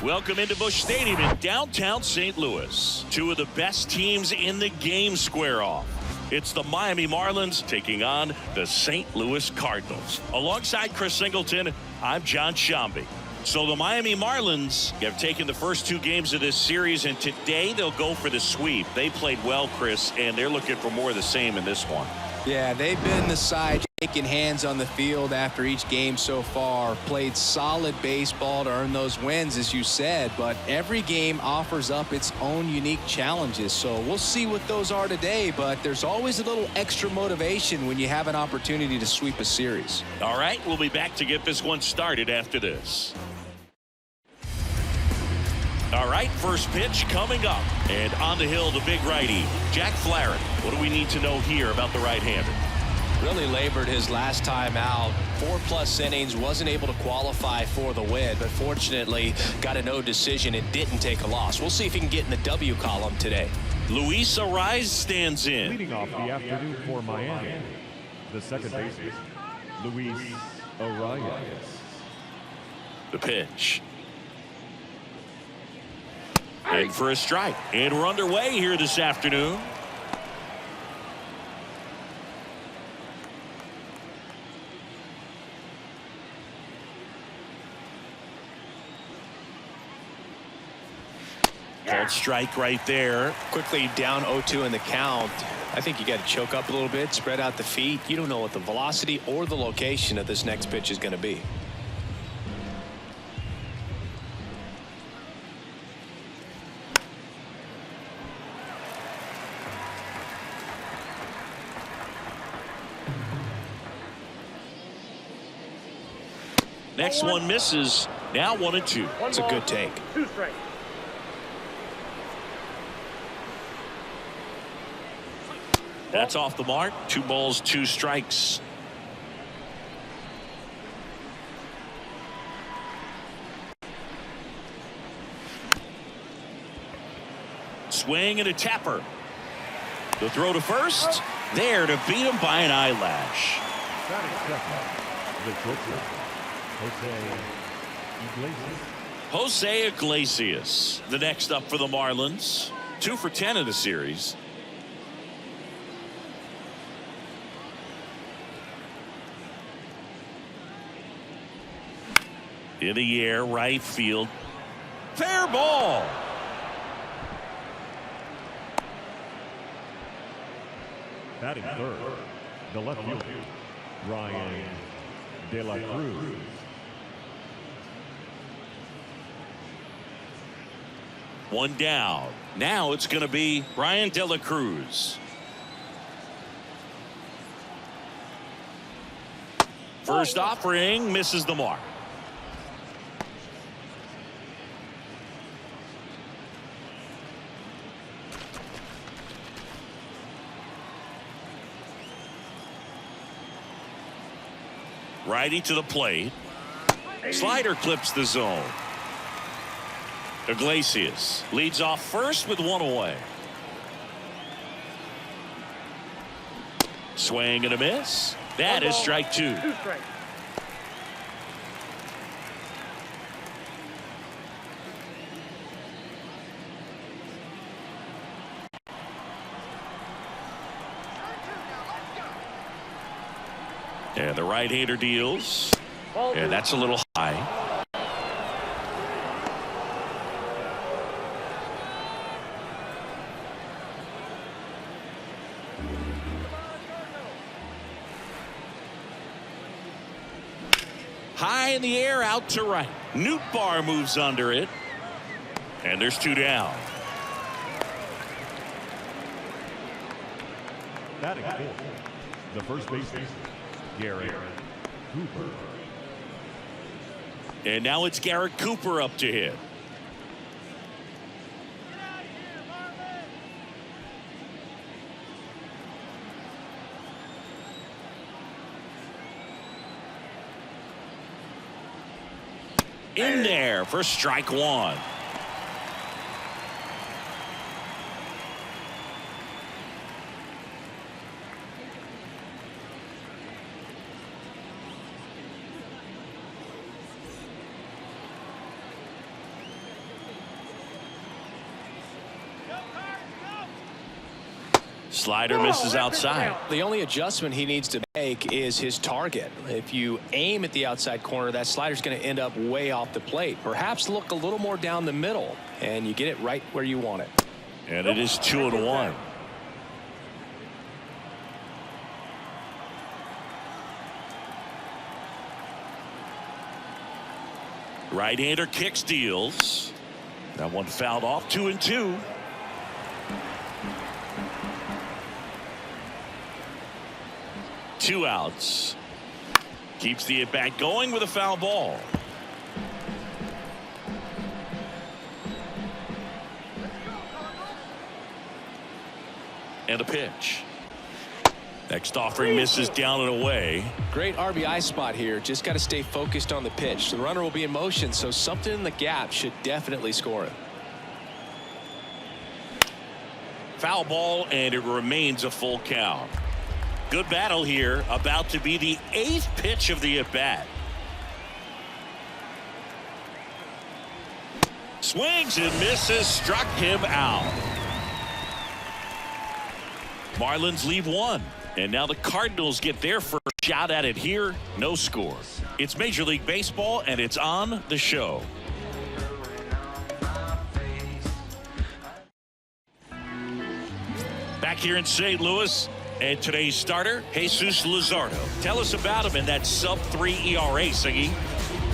Welcome into Busch Stadium in downtown St. Louis. Two of the best teams in the game square off. It's the Miami Marlins taking on the St. Louis Cardinals. Alongside Chris Singleton, I'm John Shambi. So the Miami Marlins have taken the first two games of this series, and today they'll go for the sweep. They played well, Chris, and they're looking for more of the same in this one. Yeah, they've been the side taking hands on the field after each game so far. Played solid baseball to earn those wins, as you said, but every game offers up its own unique challenges. So we'll see what those are today, but there's always a little extra motivation when you have an opportunity to sweep a series. All right, we'll be back to get this one started after this. All right, first pitch coming up. And on the hill, the big righty, Jack Flaherty. What do we need to know here about the right-hander? Really labored his last time out. 4+ innings, wasn't able to qualify for the win, but fortunately got a no decision and didn't take a loss. We'll see if he can get in the W column today. Luis Arraez stands in. Leading off the afternoon for Miami, the second baseman, Luis Arraez. The pitch. And for a strike. And we're underway here this afternoon. Called strike right there. Quickly down 0-2 in the count. I think you got to choke up a little bit, spread out the feet. You don't know what the velocity or the location of this next pitch is going to be. Next one misses. Now 1-2. It's a good take. 2 strikes. That's off the mark. 2 balls, 2 strikes. Swing and a tapper. The throw to first. There to beat him by an eyelash. The pitcher, Jose Iglesias, the next up for the Marlins. 2 for 10 in the series. In the air, right field. Fair ball. batting third, the left fielder, Ryan De La Cruz. One down. Now it's going to be Ryan De La Cruz. First offering misses the mark. Righty to the plate. Slider clips the zone. Iglesias leads off first with one away. Swing and a miss. That is strike 2. 2 strikes. And the right-hander deals. And that's a little high. High in the air, out to right. Nootbaar moves under it. And there's 2 down. Batting fifth, the first baseman, Garrett Cooper. And now it's Garrett Cooper up to hit. In there for strike 1. Slider misses outside. The only adjustment he needs to make is his target. If you aim at the outside corner, that slider's going to end up way off the plate. Perhaps look a little more down the middle, and you get it right where you want it. And it is 2-1. Right-hander kick steals. That one fouled off. 2-2. Two outs. Keeps the at-bat going with a foul ball. And a pitch. Next offering misses down and away. Great RBI spot here. Just got to stay focused on the pitch. The runner will be in motion, so something in the gap should definitely score it. Foul ball, and it remains a full count. Good battle here. About to be the 8th pitch of the at-bat. Swings and misses. Struck him out. Marlins leave one. And now the Cardinals get their first shot at it here. No score. It's Major League Baseball, and it's on the show. Back here in St. Louis, and today's starter, Jesus Luzardo. Tell us about him in that sub-3 ERA, Siggy.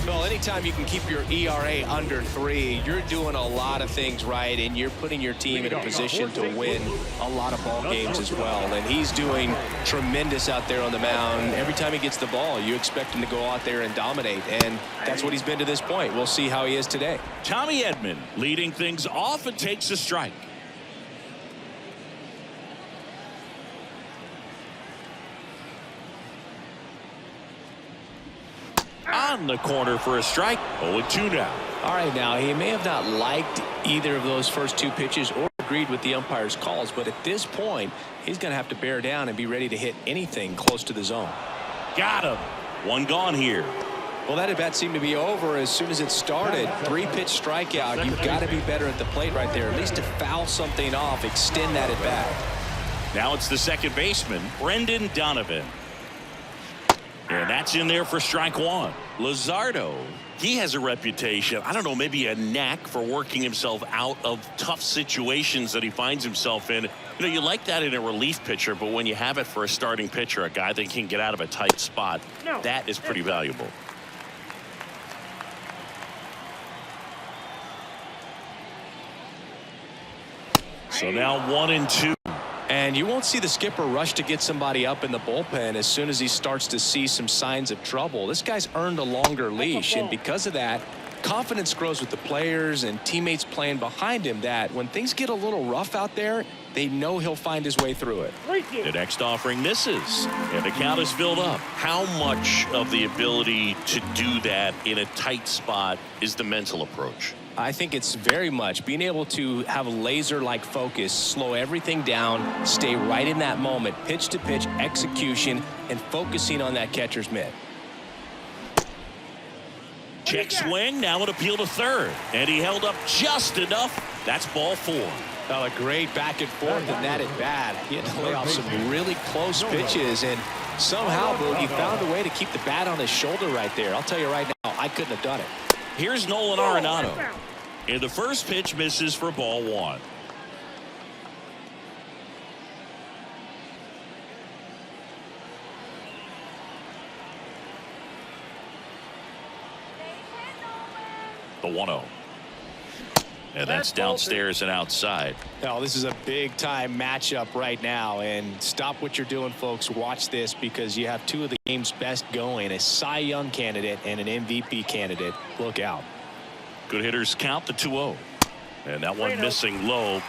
Well, anytime you can keep your ERA under 3, you're doing a lot of things right, and you're putting your team in a position to win a lot of ball games as well. And he's doing tremendous out there on the mound. Every time he gets the ball, you expect him to go out there and dominate, and that's what he's been to this point. We'll see how he is today. Tommy Edman leading things off and takes a strike. On the corner for a strike. 0-2 now. All right, now he may have not liked either of those first 2 pitches or agreed with the umpire's calls, but at this point he's going to have to bear down and be ready to hit anything close to the zone. Got him. One gone here. Well, that at bat seemed to be over as soon as it started. 3-pitch strikeout. You've got to be better at the plate right there, at least to foul something off, extend that at bat. Now it's the second baseman, Brendan Donovan. And that's in there for strike 1. Luzardo, he has a reputation, I don't know, maybe a knack for working himself out of tough situations that he finds himself in. You know, you like that in a relief pitcher, but when you have it for a starting pitcher, a guy that can get out of a tight spot, that is pretty valuable. So now 1-2. And you won't see the skipper rush to get somebody up in the bullpen as soon as he starts to see some signs of trouble. This guy's earned a longer leash, and because of that, confidence grows with the players and teammates playing behind him, that when things get a little rough out there, they know he'll find his way through it. The next offering misses, and the count is filled up. How much of the ability to do that in a tight spot is the mental approach? I think it's very much being able to have a laser-like focus, slow everything down, stay right in that moment, pitch-to-pitch execution, and focusing on that catcher's mitt. Check swing, now an appeal to third, and he held up just enough. That's ball 4. Well, a great back and forth in that at bat. He had to lay off some really close pitches, and somehow, Boog, he found a way to keep the bat on his shoulder right there. I'll tell you right now, I couldn't have done it. Here's Nolan Arenado. And the first pitch misses for ball 1. The 1-0. And that's downstairs and outside. Now, this is a big-time matchup right now, and stop what you're doing, folks. Watch this, because you have 2 of the game's best going, a Cy Young candidate and an MVP candidate. Look out. Good hitters count the 2-0. And that one missing low.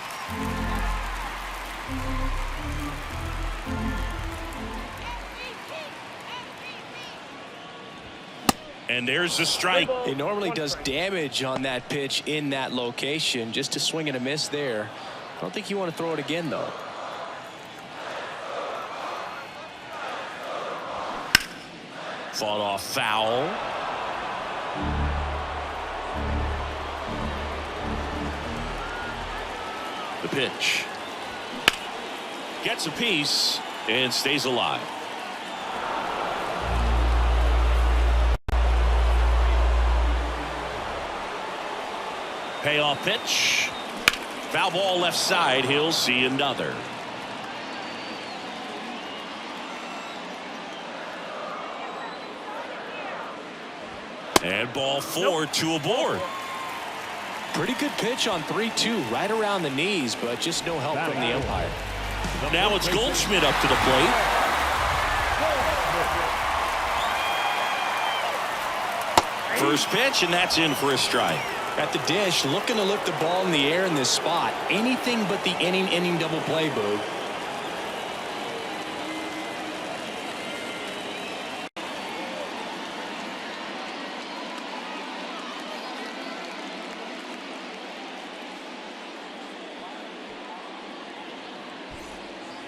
And there's the strike. It normally does damage on that pitch in that location. Just a swing and a miss there. I don't think you want to throw it again, though. Fought off foul. The pitch. Gets a piece and stays alive. Payoff pitch. Foul ball left side. He'll see another. And ball 4, 2 aboard. Pretty good pitch on 3-2, right around the knees, but just no help from the umpire. Now it's Goldschmidt up to the plate. First pitch, and that's in for a strike. At the dish, looking to lift the ball in the air in this spot. Anything but the inning double play, Boog.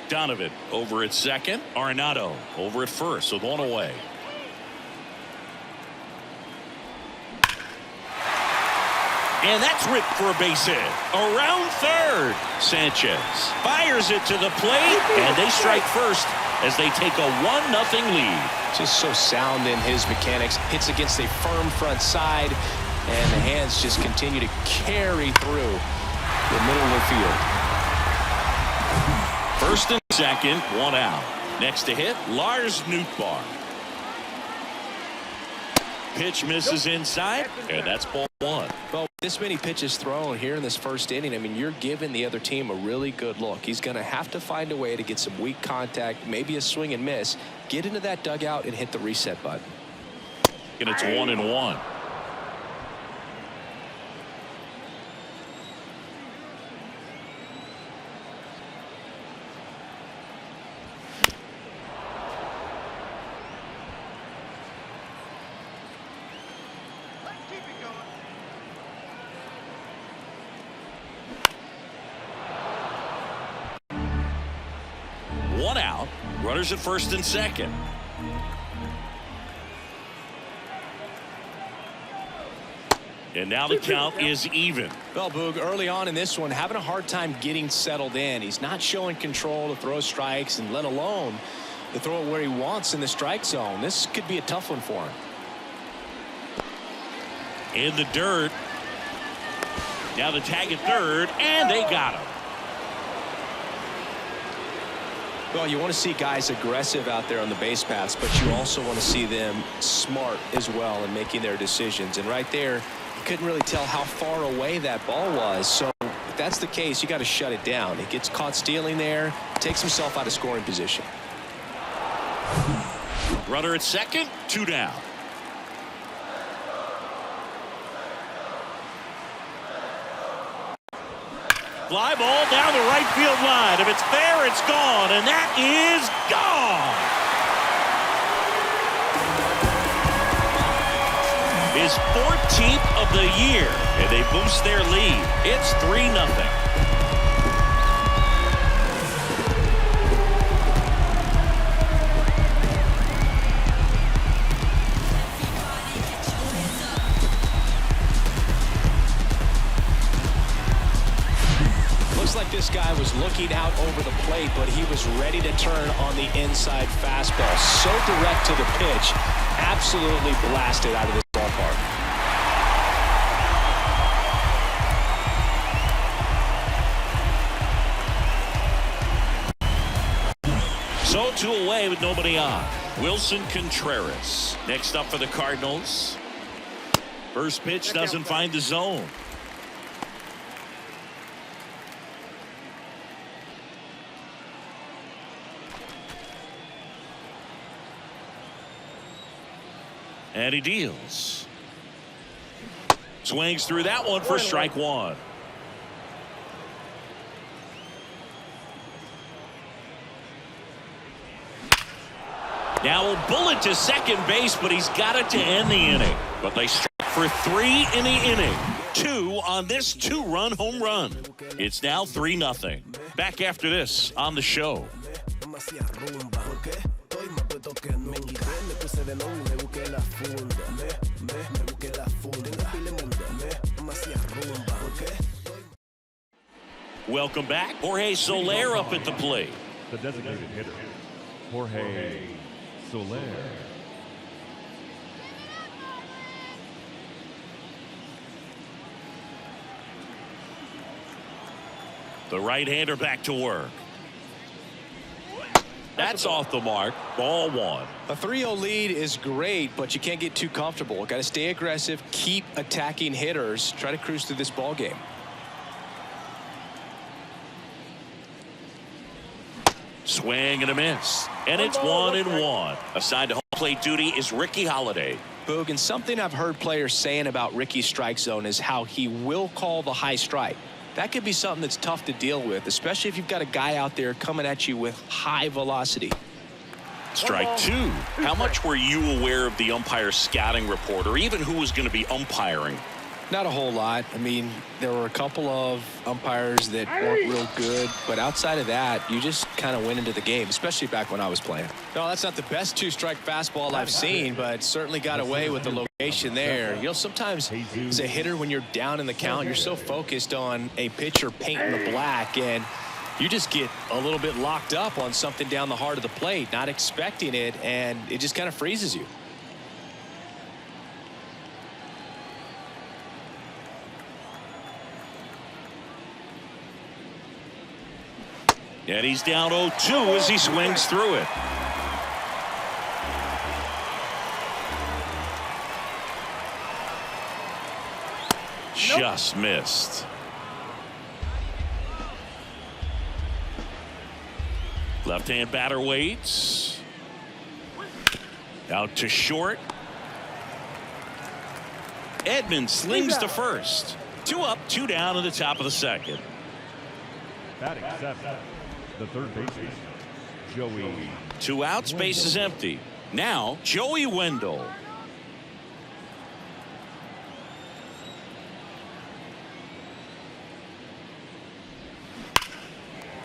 Donovan over at second. Arenado over at first with one away. And that's ripped for a base hit. Around third. Sanchez fires it to the plate, and they strike first as they take a 1-0 lead. Just so sound in his mechanics. Hits against a firm front side, and the hands just continue to carry through the middle of the field. First and second, 1 out. Next to hit, Lars Nootbaar. Pitch misses inside, and that's ball 1. Well, this many pitches thrown here in this first inning, I mean, you're giving the other team a really good look. He's going to have to find a way to get some weak contact, maybe a swing and miss, get into that dugout and hit the reset button. And it's 1-1. One out. Runners at first and second. And now the count is even. Well, Boog, early on in this one, having a hard time getting settled in. He's not showing control to throw strikes, and let alone to throw it where he wants in the strike zone. This could be a tough one for him. In the dirt. Now the tag at third, and they got him. Well, you want to see guys aggressive out there on the base paths, but you also want to see them smart as well in making their decisions. And right there, you couldn't really tell how far away that ball was. So if that's the case, you got to shut it down. He gets caught stealing there, takes himself out of scoring position. Runner at second, 2 down. Fly ball down the right field line. If it's there, it's gone, and that is gone. His 14th of the year, and they boost their lead. It's 3-0. Like this guy was looking out over the plate, but he was ready to turn on the inside fastball. So direct to the pitch, absolutely blasted out of this ballpark. So 2 away with nobody on. Wilson Contreras next up for the Cardinals. First pitch doesn't find the zone. And he deals. Swings through that one for strike 1. Now a bullet to second base, but he's got it to end the inning. But they strike for 3 in the inning. 2 on this 2-run home run. It's now 3-0. Back after this on the show. Welcome back. Jorge Soler up at the plate. The designated hitter, Jorge Soler. The right-hander back to work. That's off the mark. Ball one. A 3-0 lead is great, but you can't get too comfortable. Got to stay aggressive, keep attacking hitters, try to cruise through this ball game. Swing and a miss. And it's 1-1. Assigned to home plate duty is Ricky Holiday. Boog, and something I've heard players saying about Ricky's strike zone is how he will call the high strike. That could be something that's tough to deal with, especially if you've got a guy out there coming at you with high velocity. Strike two. How much were you aware of the umpire's scouting report, or even who was going to be umpiring? Not a whole lot. I mean, there were a couple of umpires that weren't real good, but outside of that, you just kind of went into the game, especially back when I was playing. No, that's not the best two-strike fastball I've seen, but certainly got away with the location there. You know, sometimes as a hitter, when you're down in the count, you're so focused on a pitcher painting the black, and you just get a little bit locked up on something down the heart of the plate, not expecting it, and it just kind of freezes you. And he's down 0-2 as he swings through it. Just missed. Left-hand batter waits. Out to short. Edman slings to first. 2 up, 2 down in the top of the second. Batting seventh, the third baseman, Joey. 2 outs, base is empty. Now, Joey Wendell.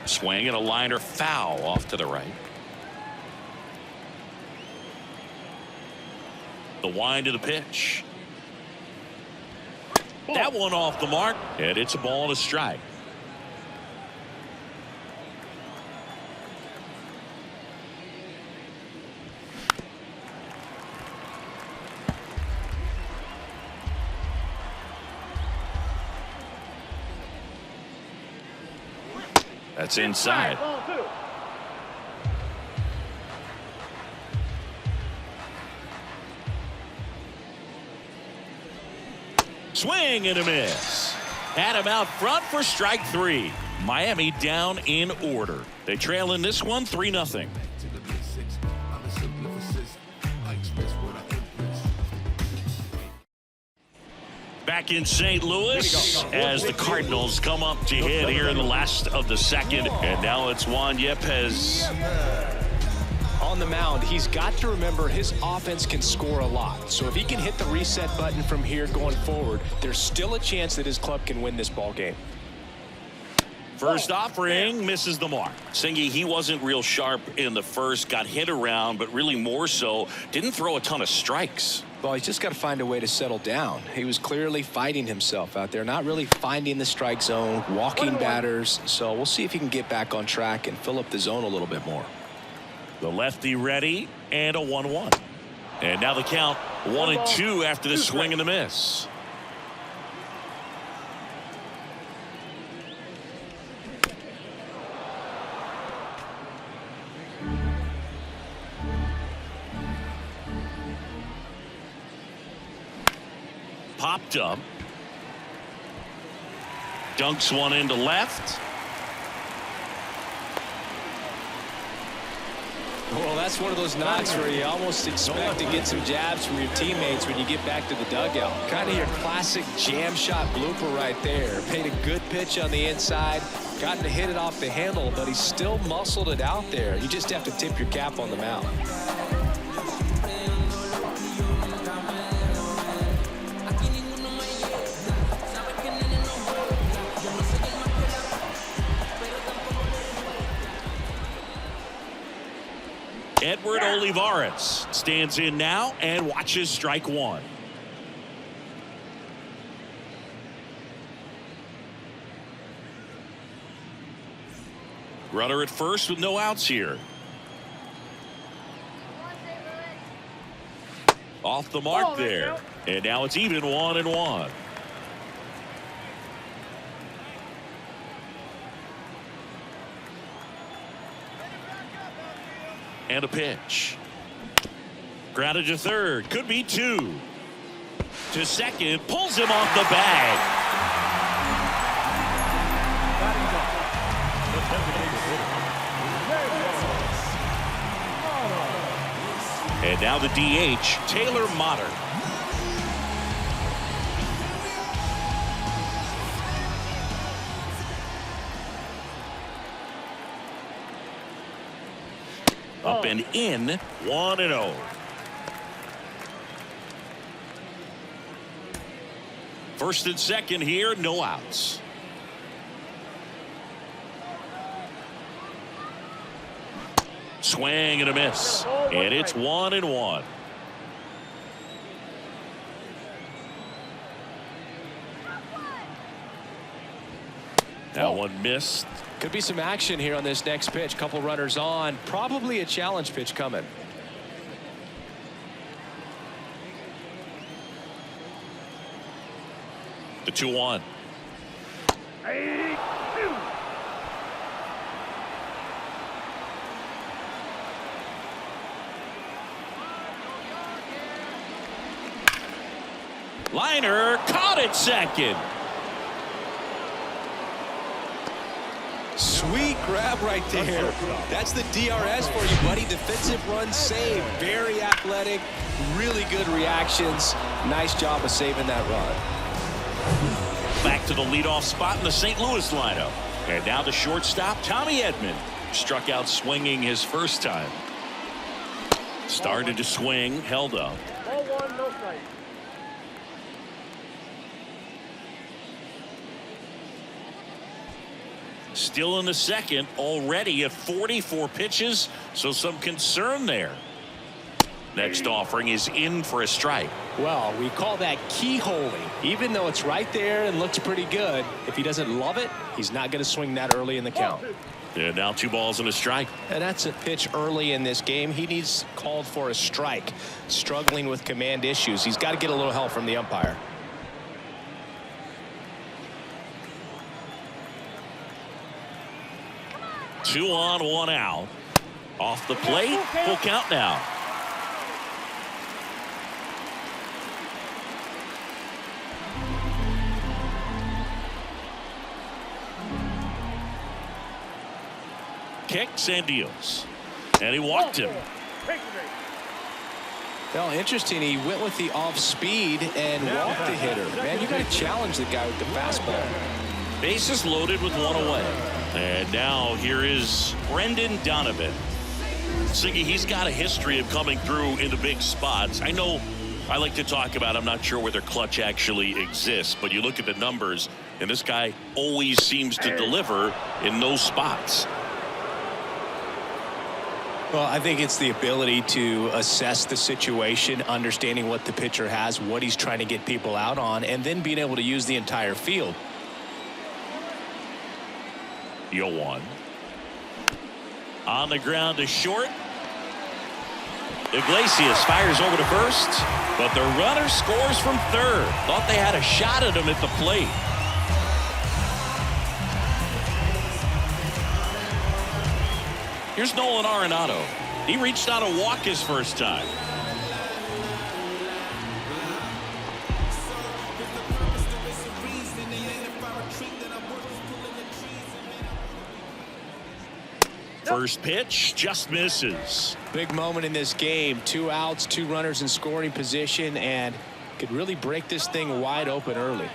Swing and a liner foul off to the right. The wind of the pitch. That one off the mark, and it's a ball and a strike. That's inside. Swing and a miss. Had him out front for strike 3. Miami down in order. They trail in this one 3-0. Back in St. Louis as the Cardinals come up to hit here in the last of the second. And now it's Juan Yepez. On the mound, he's got to remember his offense can score a lot. So if he can hit the reset button from here going forward, there's still a chance that his club can win this ball game. First offering misses the mark. Singy, he wasn't real sharp in the first, got hit around, but really more so, didn't throw a ton of strikes. Well, he's just got to find a way to settle down. He was clearly fighting himself out there, not really finding the strike zone, walking batters. So we'll see if he can get back on track and fill up the zone a little bit more. The lefty ready, and a 1-1. And now the count 1-2 after the swing and the miss. Popped up. Dunks one into left. Well, that's one of those knocks where you almost expect to get some jabs from your teammates when you get back to the dugout. Kind of your classic jam shot blooper right there. Paid a good pitch on the inside. Gotten to hit it off the handle, but he still muscled it out there. You just have to tip your cap on the mound. Edward Olivares stands in now and watches strike 1. Runner at first with no outs here. Off the mark there. And now it's even 1-1. And a pitch. Grounded to third. Could be 2. To second. Pulls him off the bag. And now the DH, Taylor Motter. Up and in, 1-0. First and second here, no outs. Swing and a miss. And it's 1-1. That one missed. Could be some action here on this next pitch. Couple runners on. Probably a challenge pitch coming. The 2-1. Liner caught it second. Sweet grab right there. That's the DRS for you, buddy. Defensive run save. Very athletic. Really good reactions. Nice job of saving that run. Back to the leadoff spot in the St. Louis lineup. And now the shortstop, Tommy Edman. Struck out swinging his first time. Started to swing, held up. Ball 1, no strike. Still in the second, already at 44 pitches, so some concern there. Next offering is in for a strike. Well, we call that keyholing. Even though it's right there and looks pretty good, if he doesn't love it, he's not going to swing that early in the count. And now 2 balls and a strike. And that's a pitch early in this game. He needs called for a strike. Struggling with command issues. He's got to get a little help from the umpire. Two on, 1 out. Off the plate, full count now. Kicks and deals. And he walked him. Well, interesting. He went with the off speed and walked the hitter. Man, you got to challenge the guy with the fastball. Bases loaded with 1 away. And now here is Brendan Donovan. Siggy, he's got a history of coming through into big spots. I know I like to talk about, I'm not sure whether clutch actually exists, but you look at the numbers, and this guy always seems to deliver in those spots. Well, I think it's the ability to assess the situation, understanding what the pitcher has, what he's trying to get people out on, and then being able to use the entire field. 0-1. On the ground to short. Iglesias fires over to first, but the runner scores from third. Thought they had a shot at him at the plate. Here's Nolan Arenado. He reached out to walk his first time. First pitch just misses. Big moment in this game. 2 outs, 2 runners in scoring position, and could really break this thing wide open early.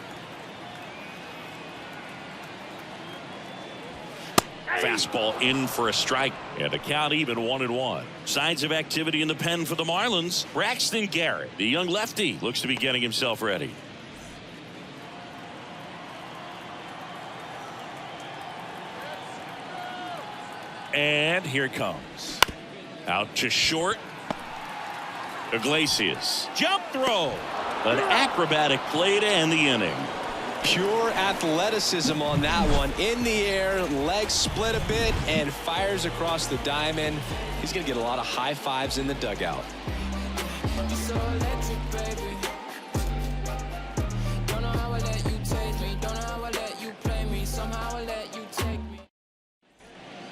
Fastball in for a strike, and the count even 1-1. Signs of activity in the pen for the Marlins. Braxton Garrett, the young lefty, looks to be getting himself ready. And here it comes. Out to short. Iglesias. Jump throw. An acrobatic play to end the inning. Pure athleticism on that one. In the air, legs split a bit, and fires across the diamond. He's going to get a lot of high fives in the dugout.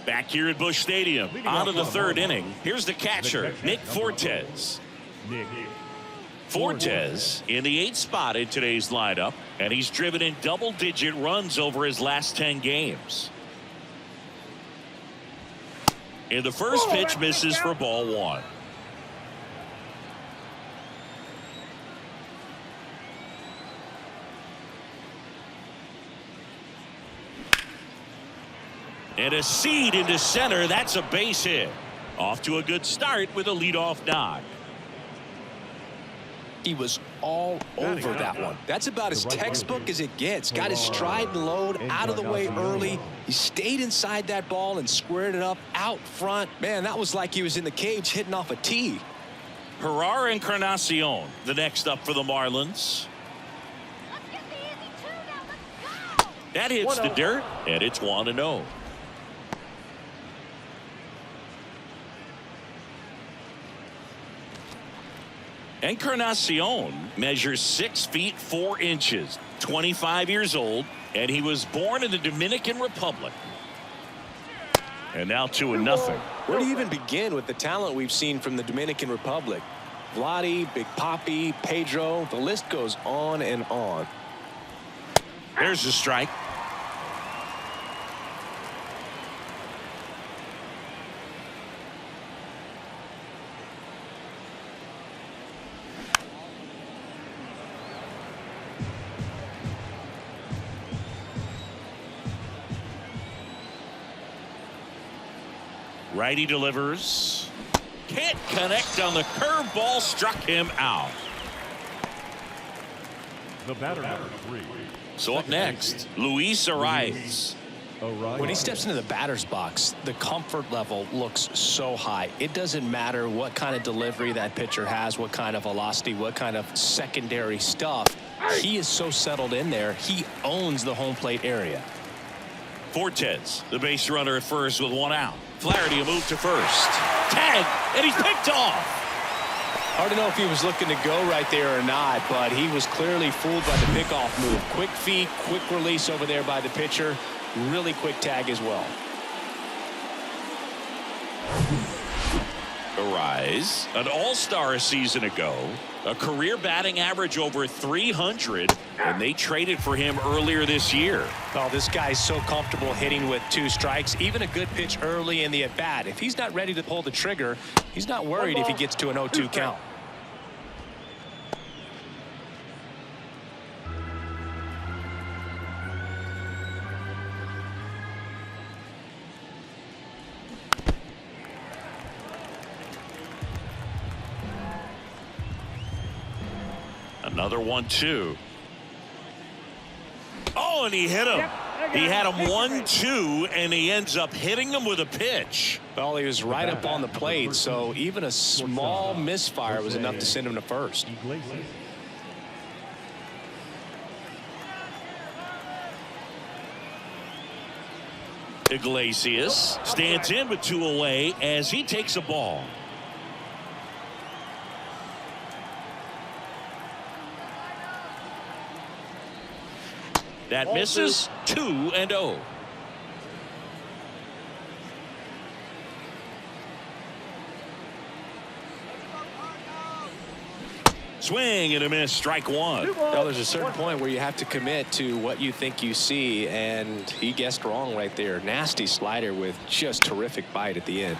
Back here at Busch Stadium, out of the third inning, here's the catcher, Nick Fortes. Fortes in the 8th spot in today's lineup, and he's driven in double-digit runs over his last 10 games. And the first pitch misses for ball 1. And a seed into center. That's a base hit. Off to a good start with a leadoff knock. He was all over that one. That's about as textbook as it gets. Got his stride and load out of the way early. He stayed inside that ball and squared it up out front. Man, that was like he was in the cage hitting off a tee. Herrera Encarnacion, the next up for the Marlins. That hits the dirt, and it's 1-0. Encarnacion measures 6 feet 4 inches, 25 years old, and he was born in the Dominican Republic. And now 2-0. Where do you even begin with the talent we've seen from the Dominican Republic? Vladdy, Big Papi, Pedro, the list goes on and on. There's the strike. Righty delivers. Can't connect on the curveball, struck him out. The batter number 3. So up next, Luis Arias. When he steps into the batter's box, the comfort level looks so high. It doesn't matter what kind of delivery that pitcher has, what kind of velocity, what kind of secondary stuff. He is so settled in there. He owns the home plate area. Fortes, the base runner at first with 1 out. Flaherty a move to first. Tag, and he's picked off. Hard to know if he was looking to go right there or not, but he was clearly fooled by the pickoff move. Quick feet, quick release over there by the pitcher. Really quick tag as well. Arise, an all-star a season ago, a career batting average over 300, and they traded for him earlier this year. Oh, this guy's so comfortable hitting with 2 strikes. Even a good pitch early in the at-bat. If he's not ready to pull the trigger, he's not worried if he gets to an 0-2 count. Another 1-2. Oh, and he hit him. He had him 1-2, and he ends up hitting him with a pitch. Well, he was right up on the plate, so even a small misfire was enough to send him to first. Iglesias stands in with 2 away as he takes a ball. That misses. 2-0. Swing and a miss. Strike 1. Well, there's a certain point where you have to commit to what you think you see, and he guessed wrong right there. Nasty slider with just terrific bite at the end.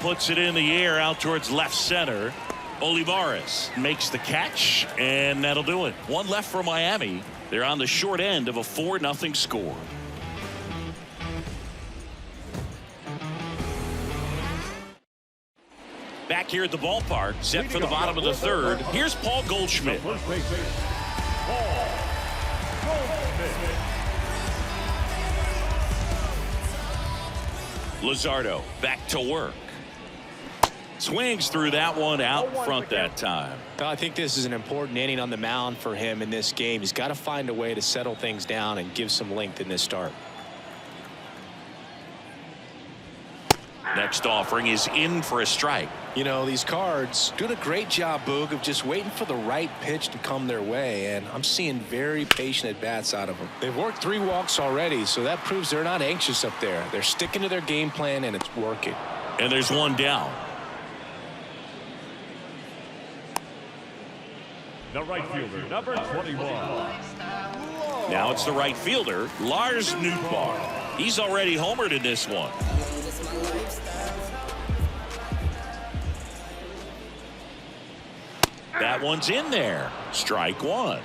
Puts it in the air out towards left center. Olivares makes the catch, and that'll do it. 1 left for Miami. They're on the short end of a 4-0 score. Back here at the ballpark, set for the bottom of the 3rd. Here's Paul Goldschmidt. Luzardo back to work. Swings through that one out front that time. I think this is an important inning on the mound for him in this game. He's got to find a way to settle things down and give some length in this start. Next offering is in for a strike. You know, these Cards doing a great job, Boog, of just waiting for the right pitch to come their way, and I'm seeing very patient at-bats out of them. They've worked 3 walks already, so that proves they're not anxious up there. They're sticking to their game plan, and it's working. And there's one down. The right fielder, number 21. Now it's the right fielder, Lars Nootbaar. He's already homered in this one. That one's in there. Strike one.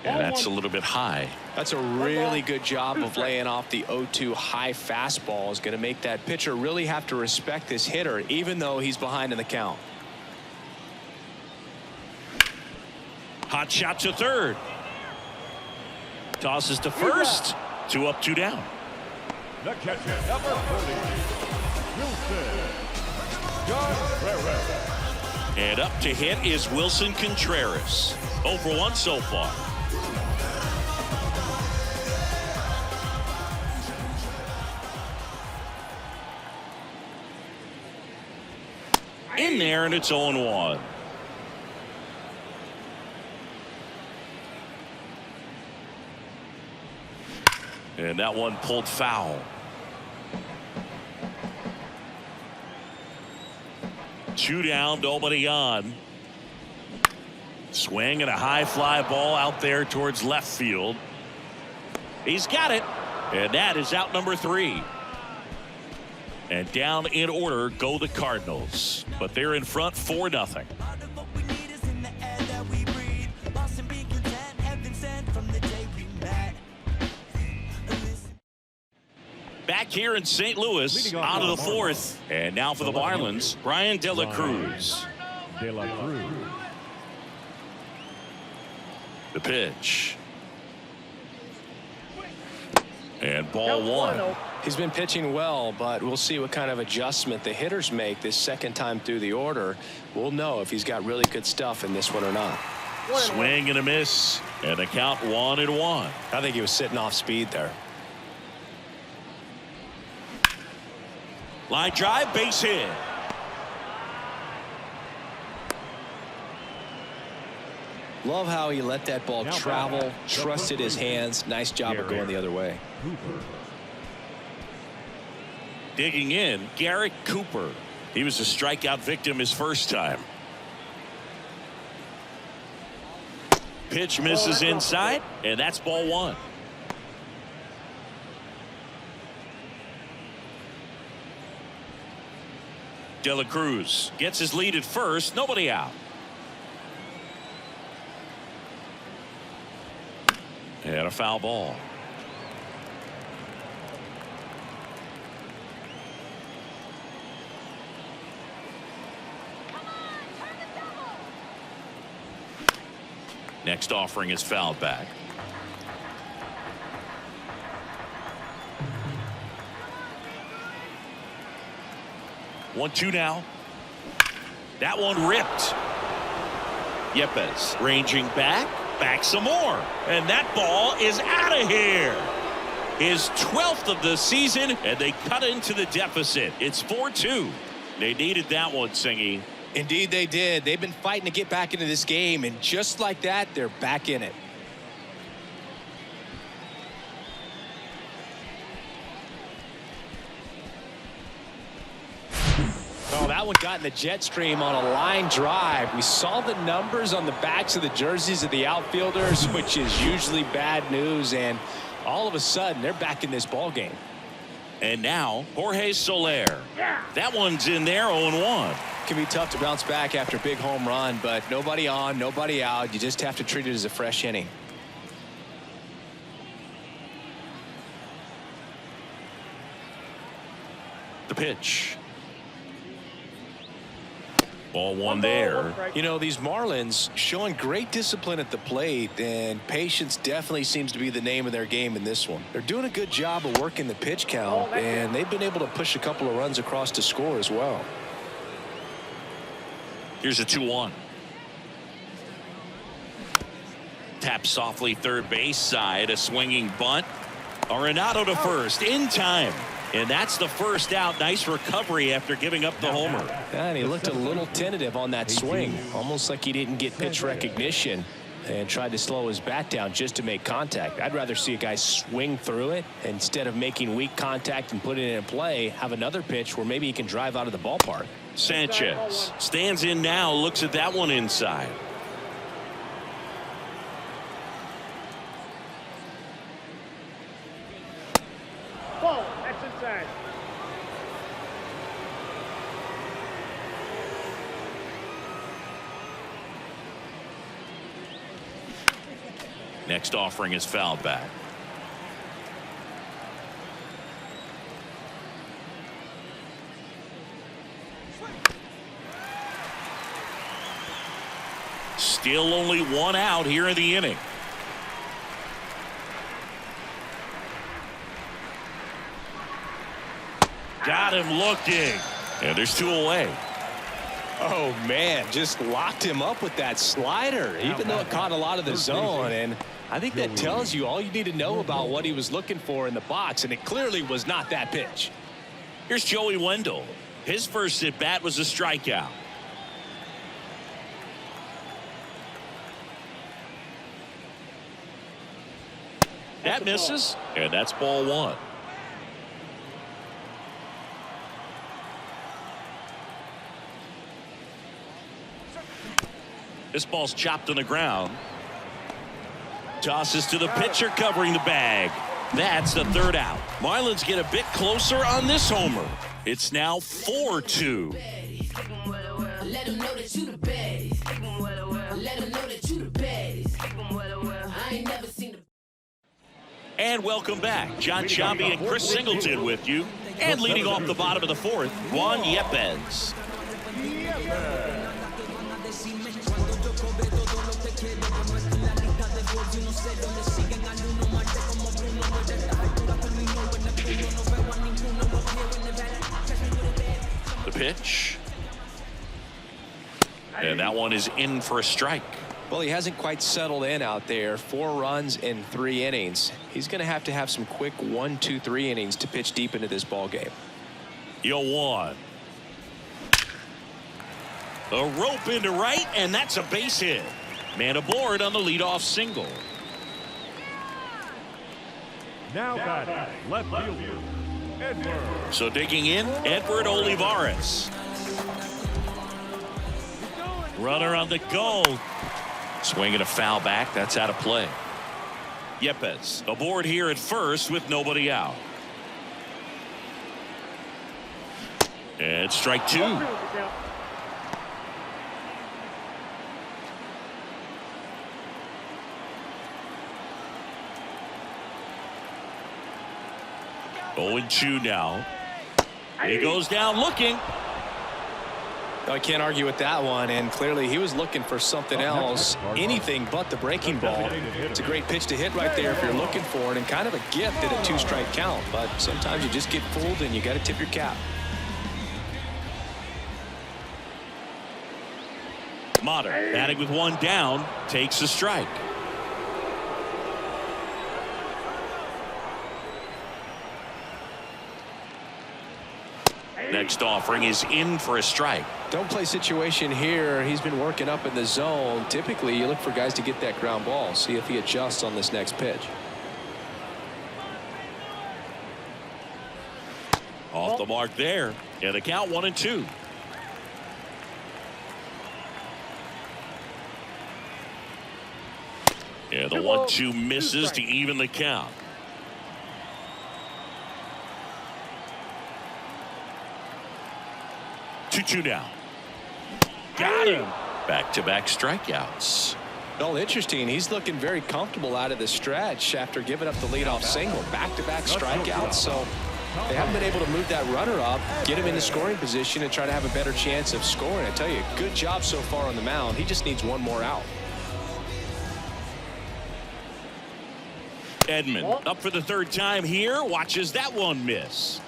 And that's a little bit high. That's a really good job of laying off the 0-2 high fastball. Is going to make that pitcher really have to respect this hitter, even though he's behind in the count. Hot shot to third. Tosses to first. 2 up, 2 down. The catcher, number 40, Wilson Contreras. And up to hit is Wilson Contreras. 0 for 1 so far. In there, and it's 0-1. And that one pulled foul. 2 down, nobody on. Swing and a high fly ball out there towards left field. He's got it, and that is out number 3. And down in order go the Cardinals, but they're in front 4-0. Back here in St. Louis, out of the 4th, and now for the Marlins, Brian De La Cruz. De La Cruz. The pitch. And ball 1. He's been pitching well, but we'll see what kind of adjustment the hitters make this second time through the order. We'll know if he's got really good stuff in this one or not. Swing and a miss, and the count 1-1. I think he was sitting off speed there. Line drive, base hit. Love how he let that ball travel, trusted his hands. Nice job of going the other way. Digging in, Garrett Cooper. He was a strikeout victim his first time. Pitch misses inside, and that's ball 1. De La Cruz gets his lead at first, nobody out. And a foul ball. Next offering is fouled back. One, 2 now. That one ripped. Yepes ranging back some more. And that ball is out of here. His 12th of the season, and they cut into the deficit. It's 4-2. They needed that one, Singy. Indeed they did. They've been fighting to get back into this game, and just like that, they're back in it. Oh, that one got in the jet stream on a line drive. We saw the numbers on the backs of the jerseys of the outfielders, which is usually bad news, and all of a sudden they're back in this ball game. And now Jorge Soler. That one's in there, 0-1. Can be tough to bounce back after a big home run, but nobody on, nobody out. You just have to treat it as a fresh inning. The The pitch. Ball one there. You know, these Marlins showing great discipline at the plate, and patience definitely seems to be the name of their game in this one. They're doing a good job of working the pitch count, and they've been able to push a couple of runs across to score as well. Here's a 2-1. Tap softly third base side. A swinging bunt. Arenado to first in time. And that's the first out. Nice recovery after giving up the homer. And he looked a little tentative on that swing, almost like he didn't get pitch recognition and tried to slow his bat down just to make contact. I'd rather see a guy swing through it instead of making weak contact and put it in play. Have another pitch where maybe he can drive out of the ballpark. Sanchez stands in now, looks at that one inside. Next offering is fouled back. Still only one out here in the inning. Got him looking. And there's two away. Oh, man, just locked him up with that slider, even though it caught a lot of the zone. And I think that tells you all you need to know about what he was looking for in the box, and it clearly was not that pitch. Here's Joey Wendell. His first at bat was a strikeout. That misses, and that's ball one. This ball's chopped on the ground. Tosses to the pitcher covering the bag. That's the third out. Marlins get a bit closer on this homer. It's now 4-2. Let them know that you the baddest. Let them know that you the baddest. I ain't never seen the. And welcome back. John Sciambi and Chris Singleton with you. And leading off the bottom of the fourth, Juan Yepez. The pitch. And that one is in for a strike. Well, he hasn't quite settled in out there. 4 runs in 3 innings. He's going to have some quick 1, 2, 3 innings to pitch deep into this ball game. 0-1. A rope into right, and that's a base hit. Man aboard on the leadoff single. Now batting, left fielder, Edward. So digging in, Edward Olivares. Runner on the go. Swinging a foul back. That's out of play. Yepez aboard here at first with nobody out. And strike 2. Oh, 0-2 now. He goes down looking. I can't argue with that one, and clearly he was looking for something else, anything but the breaking ball. It's a great pitch to hit right there if you're looking for it, and kind of a gift at a 2-strike count, but sometimes you just get fooled and you got to tip your cap. Motter batting with 1 down, takes a strike. Next offering is in for a strike. Don't play situation here. He's been working up in the zone. Typically, you look for guys to get that ground ball. See if he adjusts on this next pitch. Off the mark there. And the count 1-2. Yeah, the 1-2 misses to even the count. Two down. Got him. Back-to-back strikeouts. Well, interesting. He's looking very comfortable out of the stretch after giving up the leadoff single. Back-to-back strikeouts. So They haven't been able to move that runner up, get him in the scoring position, and try to have a better chance of scoring. I tell you, good job so far on the mound. He just needs one more out. Edman up for the third time here. Watches that one miss.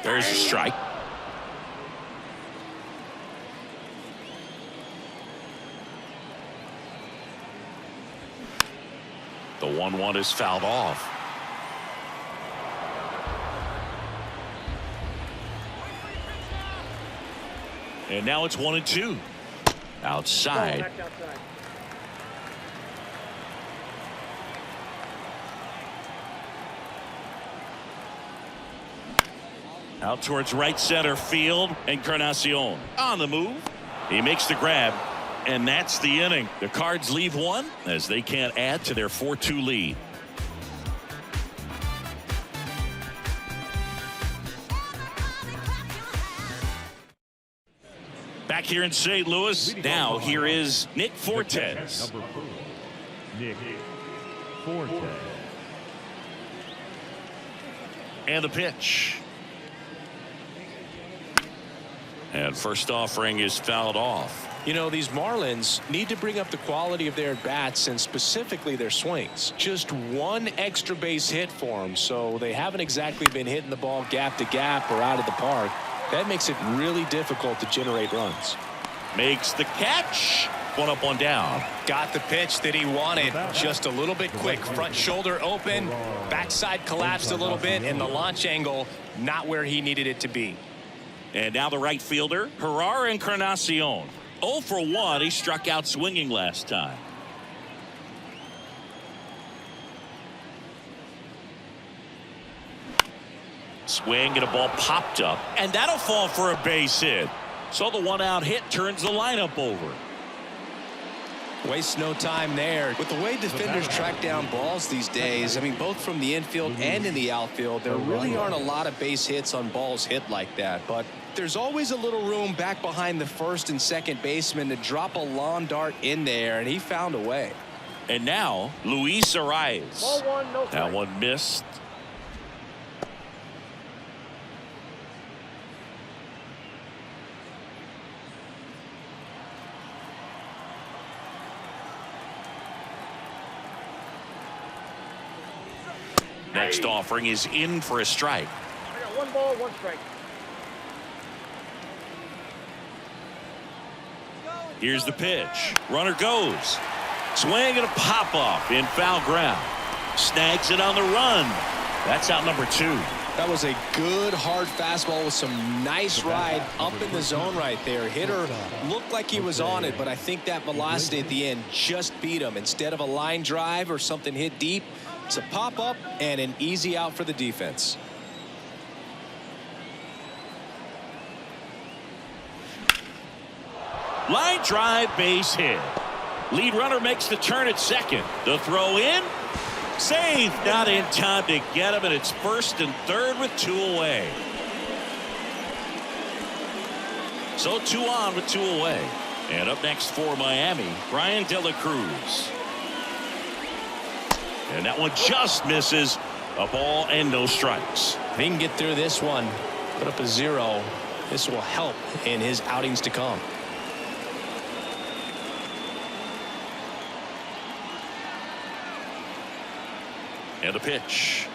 There's a strike. The 1-1 is fouled off. And now it's 1-2. Outside. Out towards right center field. Encarnacion on the move. He makes the grab. And that's the inning. The Cards leave one as they can't add to their 4-2 lead. Back here in St. Louis, now here is Nick Fortes. Number 4, Nick Fortes. And the pitch. And first offering is fouled off. You know, these Marlins need to bring up the quality of their at-bats and specifically their swings. Just one extra base hit for them, so they haven't exactly been hitting the ball gap to gap or out of the park. That makes it really difficult to generate runs. Makes the catch. One up, one down. Got the pitch that he wanted. Just a little bit quick. Front shoulder open. Backside collapsed a little bit, and the launch angle not where he needed it to be. And now the right fielder, Gerard Encarnacion. 0 for 1. He struck out swinging last time. Swing and a ball popped up, and that'll fall for a base hit. So the 1-out hit turns the lineup over. Waste no time there. With the way defenders track down balls these days, I mean, both from the infield and in the outfield, there really aren't a lot of base hits on balls hit like that. But there's always a little room back behind the first and second baseman to drop a lawn dart in there, and he found a way. And now Luis Arias. That one missed. Next offering is in for a strike. I got 1 ball, 1 strike. Here's the pitch. Runner goes. Swing and a pop off in foul ground. Snags it on the run. That's out number 2. That was a good hard fastball with some nice ride up in the zone right there. Hitter looked like he was on it, but I think that velocity at the end just beat him. Instead of a line drive or something hit deep, it's a pop up and an easy out for the defense. Line drive, base hit. Lead runner makes the turn at second. The throw in. Save, not in time to get him, and it's first and third with 2 away. So 2 on with 2 away. And up next for Miami, Brian De La Cruz. And that one just misses. A ball and no strikes. If he can get through this one, put up a 0, this will help in his outings to come. And the pitch.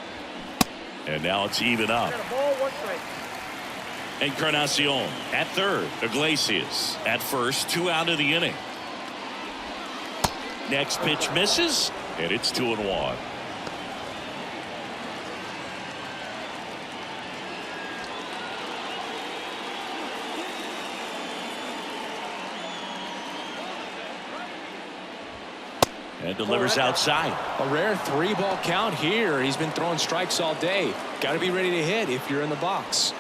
And now it's even up. I got a ball, 1 strike. Encarnacion at third. Iglesias at first. 2 out of the inning. Next pitch misses, and it's 2-1. And delivers outside. A rare 3-ball count here. He's been throwing strikes all day. Got to be ready to hit if you're in the box.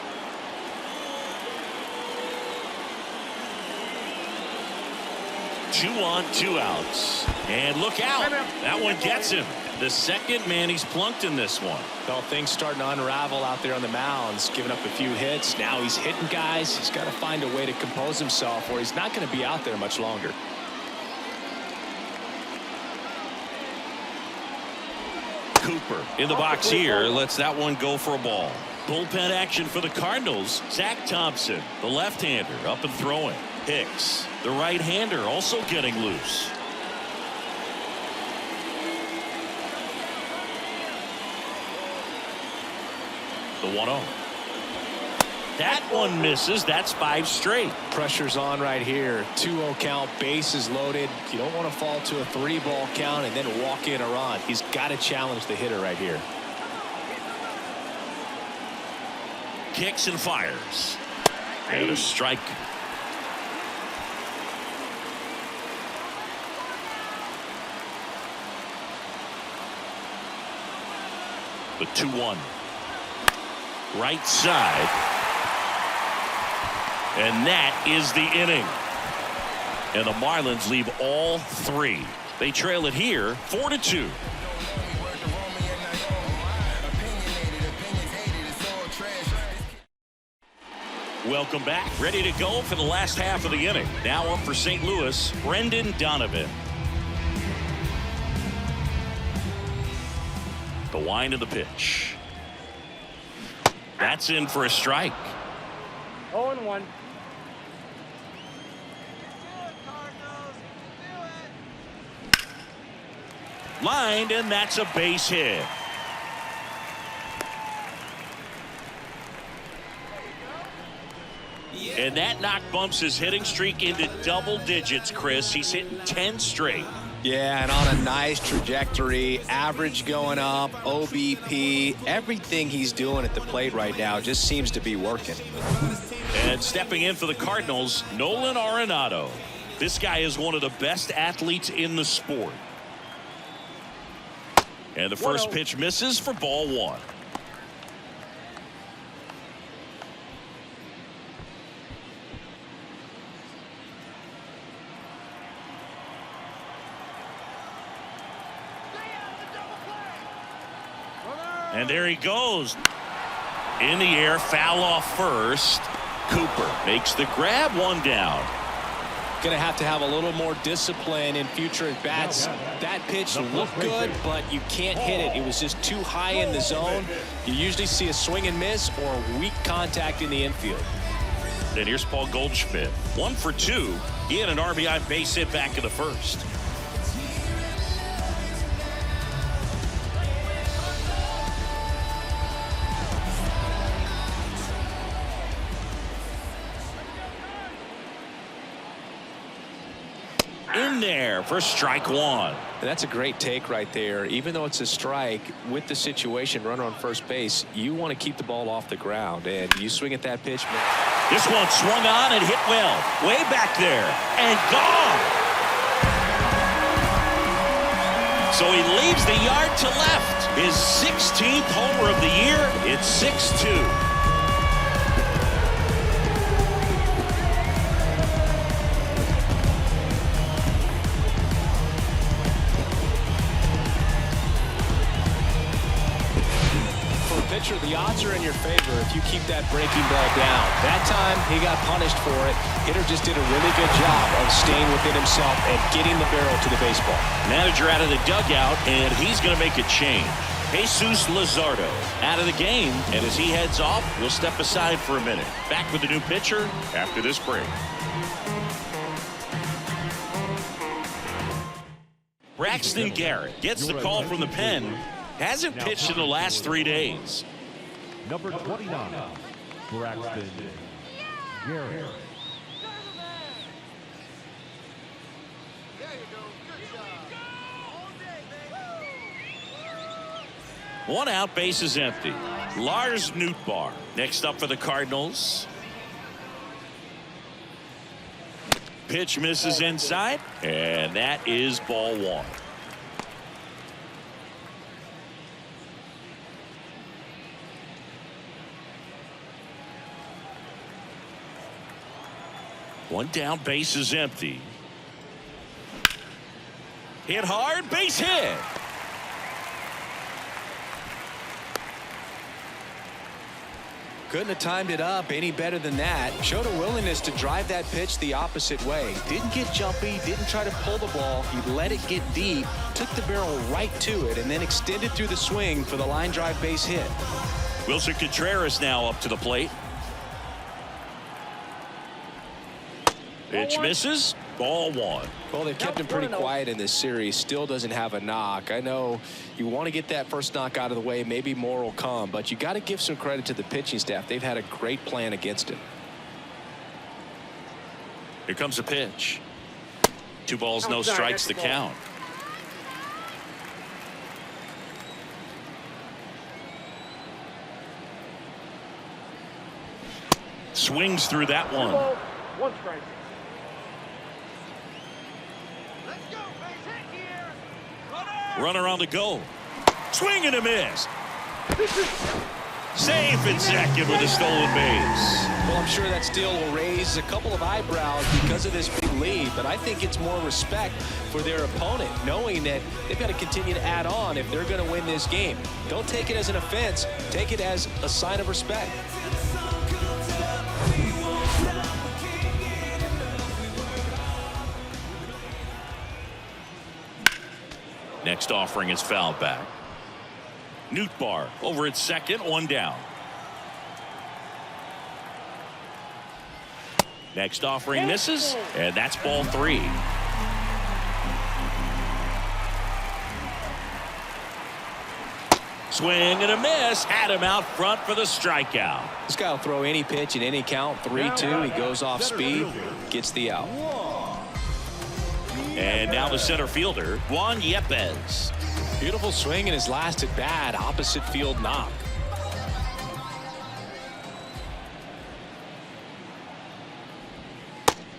Two on, 2 outs. And look out. That one gets him. The second man he's plunked in this one. Well, things starting to unravel out there on the mounds, giving up a few hits. Now he's hitting guys. He's got to find a way to compose himself or he's not going to be out there much longer. Cooper in the box here. Lets that one go for a ball. Bullpen action for the Cardinals. Zach Thompson, the left-hander, up and throwing. Hicks, the right-hander, also getting loose. The 1-0. That one misses. That's 5 straight. Pressure's on right here. 2-0 count, bases loaded. You don't want to fall to a 3-ball count and then walk in a run. He's got to challenge the hitter right here. Kicks and fires. And a strike. The 2-1. Right side. And that is the inning. And the Marlins leave all 3. They trail it here 4-2. Welcome back. Ready to go for the last half of the inning. Now up for St. Louis, Brendan Donovan. The wind of the pitch. That's in for a strike. 0-1. Lined, and that's a base hit. And that knock bumps his hitting streak into double digits, Chris. He's hitting 10 straight. Yeah, and on a nice trajectory, average going up, OBP, everything he's doing at the plate right now just seems to be working. And stepping in for the Cardinals, Nolan Arenado. This guy is one of the best athletes in the sport. And the first pitch misses for ball 1. And there he goes. In the air, foul off first. Cooper makes the grab, 1 down. Going to have a little more discipline in future at bats. That pitch looked good, but you can't hit it. It was just too high in the zone. You usually see a swing and miss or weak contact in the infield. Then here's Paul Goldschmidt. 1 for 2. He had an RBI base hit back in the first. In there for strike 1. That's a great take right there. Even though it's a strike, with the situation, runner on first base, you want to keep the ball off the ground, and you swing at that pitch. This one swung on and hit well. Way back there and gone. So he leaves the yard to left. His 16th homer of the year. It's 6-2. The odds are in your favor if you keep that breaking ball down. That time he got punished for it. Hitter just did a really good job of staying within himself and getting the barrel to the baseball. Manager out of the dugout, and he's going to make a change. Jesus Luzardo out of the game, and as he heads off, we'll step aside for a minute. Back with the new pitcher after this break. Braxton Garrett gets the call from the pen. Hasn't pitched in the last 3 days. Number 29, Braxton Garrett. One out, base is empty. Lars Nootbaar next up for the Cardinals. Pitch misses inside, and that is ball 1. One down, base is empty. Hit hard, base hit. Couldn't have timed it up any better than that. Showed a willingness to drive that pitch the opposite way. Didn't get jumpy, didn't try to pull the ball. He let it get deep, took the barrel right to it, and then extended through the swing for the line drive base hit. Wilson Contreras now up to the plate. Pitch misses. Ball one. Well, they've kept him pretty quiet in this series. Still doesn't have a knock. I know you want to get that first knock out of the way. Maybe more will come, but you got to give some credit to the pitching staff. They've had a great plan against him. Here comes a pitch. 2 balls, no strikes, the count. Swings through that one. 1 strike. Runner on the go. Swing and a miss. Safe at second with a stolen base. Well, I'm sure that steal will raise a couple of eyebrows because of this big lead, but I think it's more respect for their opponent, knowing that they've got to continue to add on if they're going to win this game. Don't take it as an offense. Take it as a sign of respect. Next offering is fouled back. Nootbaar over at second, 1 down. Next offering misses, and that's ball 3. Swing and a miss. Had him out front for the strikeout. This guy will throw any pitch in any count. 3-2. He goes off speed, gets the out. And now the center fielder, Juan Yepez. Beautiful swing in his last at bat. Opposite field knock.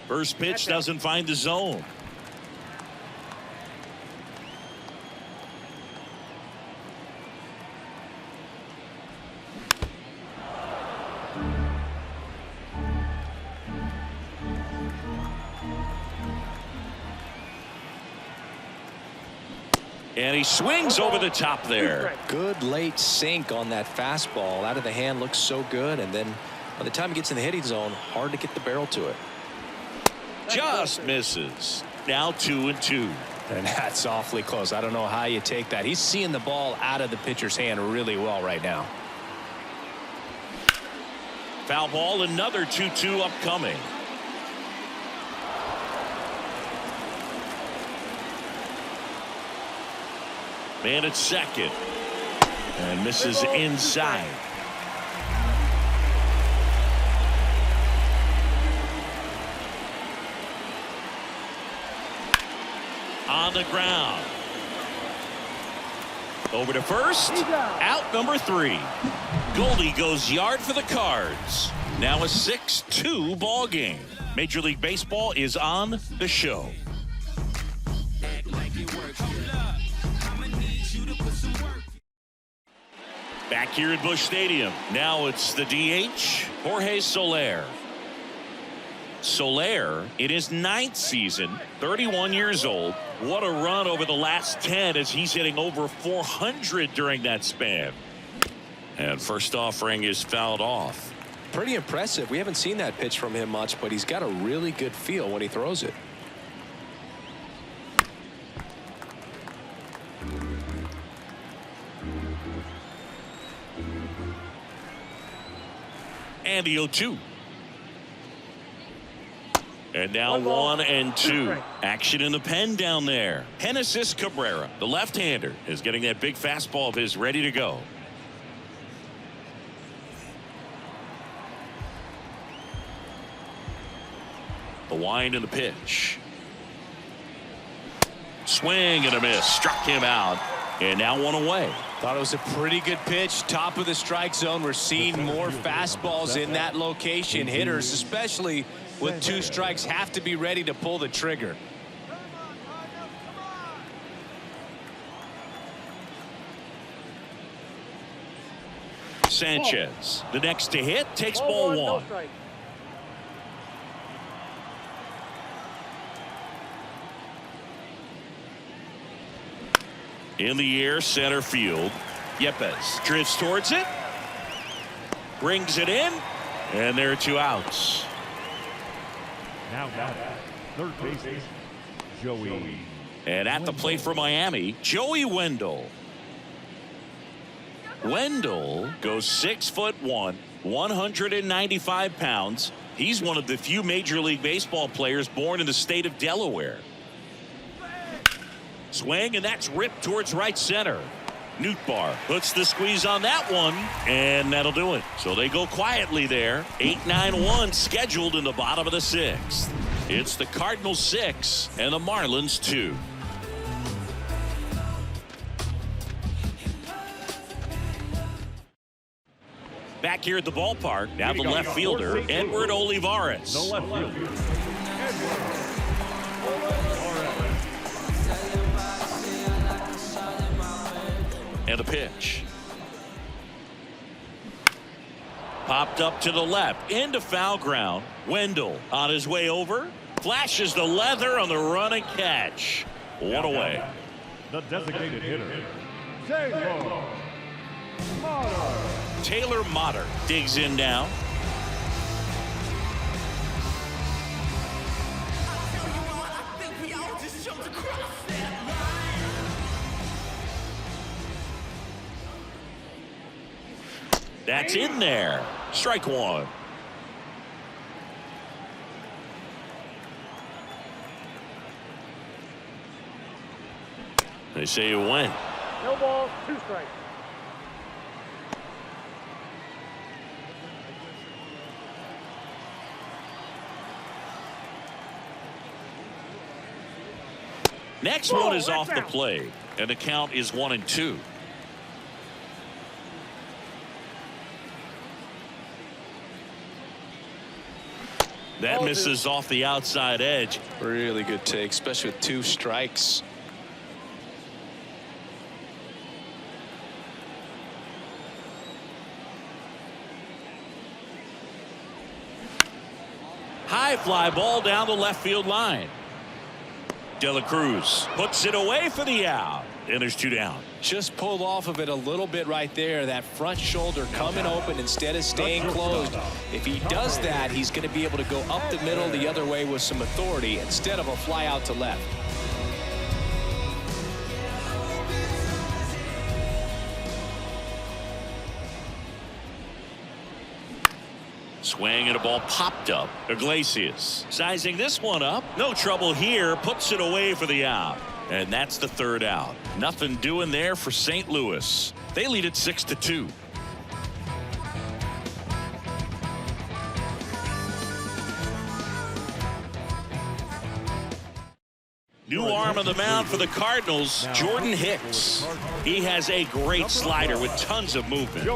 First pitch doesn't find the zone. And he swings over the top there. Good late sink on that fastball. Out of the hand, looks so good, and then by the time he gets in the hitting zone, hard to get the barrel to it. Just misses. Now 2-2. And that's awfully close. I don't know how you take that. He's seeing the ball out of the pitcher's hand really well right now. Foul ball, another 2-2 upcoming. Man at second. And misses inside. On the ground. Over to first. Out number 3. Goldie goes yard for the Cards. Now a 6-2 ball game. Major League Baseball is on the show. Back here at Busch Stadium. Now it's the DH, Jorge Soler. Soler in his 9th season, 31 years old. What a run over the last 10 as he's hitting over 400 during that span. And first offering is fouled off. Pretty impressive. We haven't seen that pitch from him much, but he's got a really good feel when he throws it. And the 0-2. And now 1-2. Action in the pen down there. Genesis Cabrera, the left-hander, is getting that big fastball of his ready to go. The wind and the pitch. Swing and a miss. Struck him out. And now 1 away. Thought it was a pretty good pitch. Top of the strike zone. We're seeing more fastballs in that location. Hitters, especially with 2 strikes, have to be ready to pull the trigger. Sanchez, the next to hit, takes ball 1. In the air, center field. Yepez drifts towards it. Brings it in, and there are 2 outs. Now batting, third baseman, Joey. And at the plate for Miami, Joey Wendell. Wendell goes 6'1", 195 pounds. He's one of the few Major League Baseball players born in the state of Delaware. Swing, and that's ripped towards right center. Nootbaar puts the squeeze on that one, and that'll do it. So they go quietly there. 8-9-1 scheduled in the bottom of the 6th. It's the Cardinals 6 and the Marlins 2. Back here at the ballpark, now the left fielder, Edward Olivares. The left fielder, And a pitch. Popped up to the left, into foul ground. Wendell on his way over, flashes the leather on the running catch. One away. the designated hitter, Taylor Motter digs in now. That's in there. Strike one. They say you win. No balls, 2 strikes. Next one is off the plate, and the count is 1-2. That misses off the outside edge. Really good take, especially with 2 strikes. High fly ball down the left field line. De La Cruz puts it away for the out, and there's 2 down. Just pulled off of it a little bit right there. That front shoulder coming open instead of staying closed. If he does that, he's going to be able to go up the middle the other way with some authority instead of a fly out to left. Swing and a ball popped up. Iglesias sizing this one up. No trouble here. Puts it away for the out. And that's the 3rd out. Nothing doing there for St. Louis. They lead it 6-2. New arm on the mound for the Cardinals, Jordan Hicks. He has a great slider with tons of movement.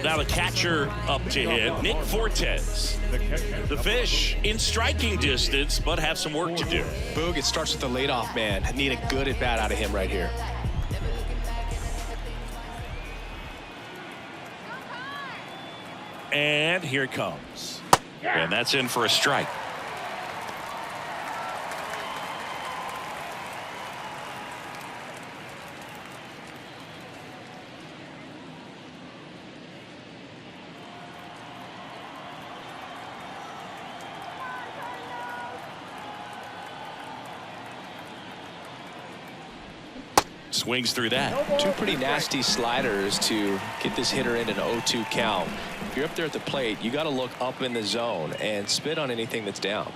Now the catcher up to hit, Nick Fortes. The Fish in striking distance, but have some work to do. Boog, it starts with the leadoff man. Need a good at bat out of him right here. And here it comes. And that's in for a strike. Swings through that. 2 pretty nasty sliders to get this hitter in an 0-2 count. If you're up there at the plate, you got to look up in the zone and spit on anything that's down.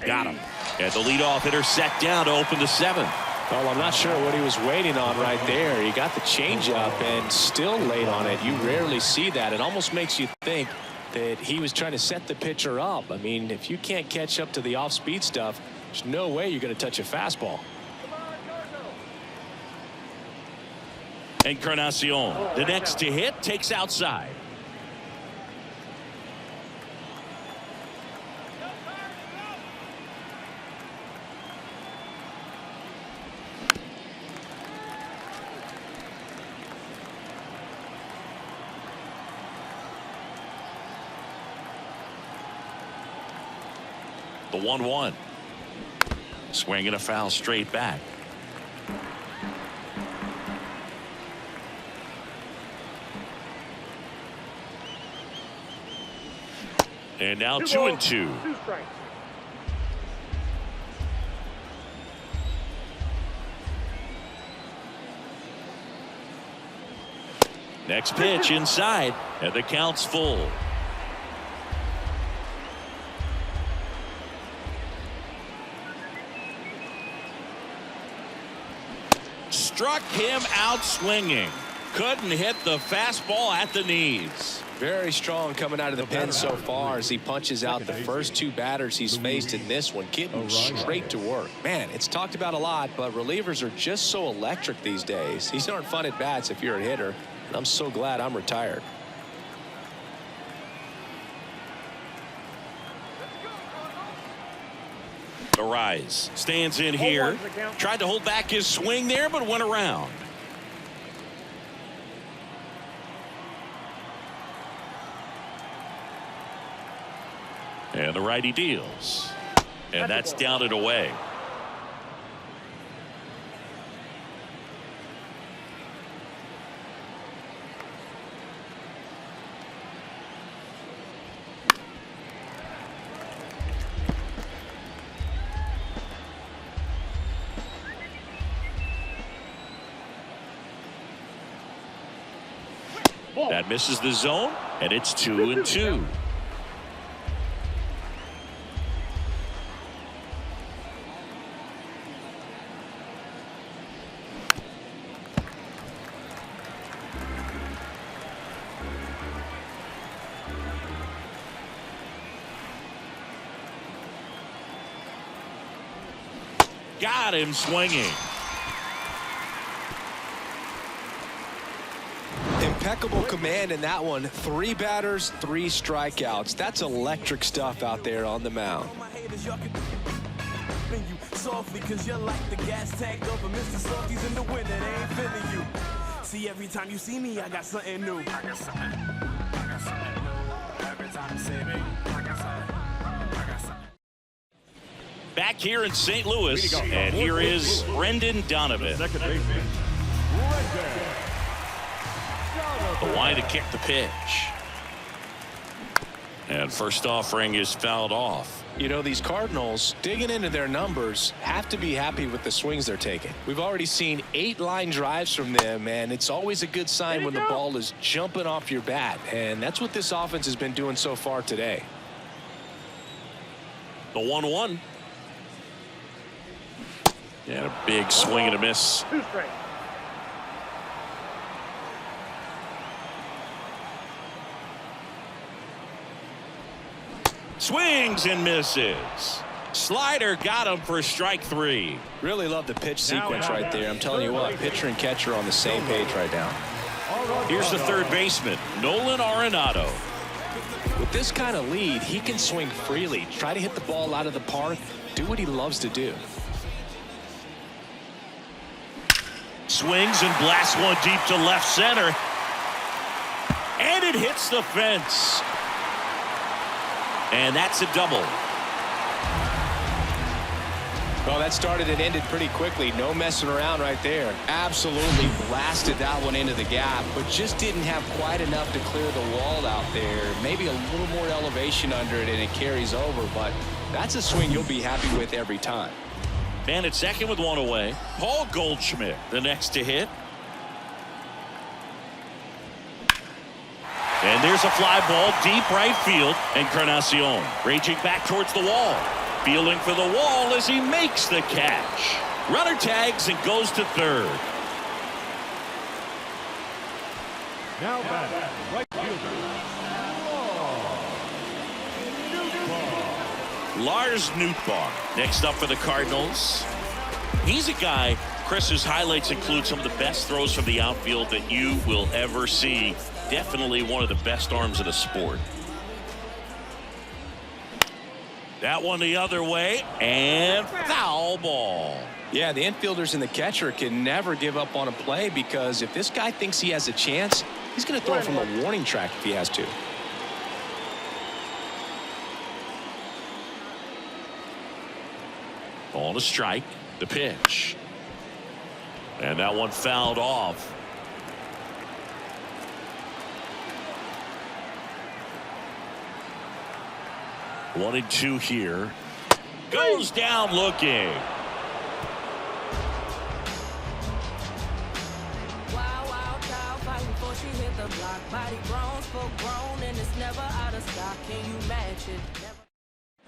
Got him. And the leadoff hitter set down to open the 7th. Well, I'm not sure what he was waiting on right there. He got the changeup and still late on it. You rarely see that. It almost makes you think that he was trying to set the pitcher up. I mean, if you can't catch up to the off-speed stuff, there's no way you're going to touch a fastball. Encarnacion, the next to hit, takes outside. The 1-1. Swinging a foul straight back. And now 2-2. 2 strikes. Next pitch inside, and the count's full. Struck him out swinging. Couldn't hit the fastball at the knees. Very strong coming out of the pen so far as he punches out the first 2 batters he's faced in this one, getting straight to work. Man, it's talked about a lot, but relievers are just so electric these days. These aren't fun at bats if you're a hitter, and I'm so glad I'm retired. Arise stands in here. Tried to hold back his swing there, but went around. And the righty deals. And that's down and away. That misses the zone, and it's 2-2. Got him swinging. Impeccable command in that one. 3 batters, 3 strikeouts. That's electric stuff out there on the mound. Softly, cause you're like the gas tank over Mr. Salty's in the winter. They ain't feeling you. See, every time you see me, I got something new. I got something new. Every time you see me, I got something. Back here in St. Louis, and here is Brendan Donovan. Second baseman, The line to kick the pitch. And first offering is fouled off. You know, these Cardinals, digging into their numbers, have to be happy with the swings they're taking. We've already seen 8 line drives from them, and it's always a good sign when the ball is jumping off your bat. And that's what this offense has been doing so far today. The 1-1. And a big swing and a miss. 2 strikes. Swings and misses. Slider got him for strike 3. Really love the pitch sequence right there. I'm telling you what, pitcher and catcher are on the same page right now. Here's the third baseman, Nolan Arenado. With this kind of lead, he can swing freely, try to hit the ball out of the park, do what he loves to do. Swings and blasts one deep to left center. And it hits the fence. And that's a double. Well, that started and ended pretty quickly. No messing around right there. Absolutely blasted that one into the gap, but just didn't have quite enough to clear the wall out there. Maybe a little more elevation under it and it carries over, but that's a swing you'll be happy with every time. Man at second with one away. Paul Goldschmidt, the next to hit. And there's a fly ball deep right field. Encarnacion raging back towards the wall. Feeling for the wall as he makes the catch. Runner tags and goes to third. now batting, right fielder, Lars Nootbaar next up for the Cardinals. He's a guy, Chris's highlights include some of the best throws from the outfield that you will ever see. Definitely one of the best arms in the sport. That one the other way, and foul ball. Yeah, the infielders and the catcher can never give up on a play, because if this guy thinks he has a chance, he's going to throw from a warning track if he has to. Ball and a strike. The pitch. And that one fouled off. One and two here. Goes down looking. Wild, wild child fighting before she hit the block. Body grown, full grown, and it's never out of stock. Can you match it?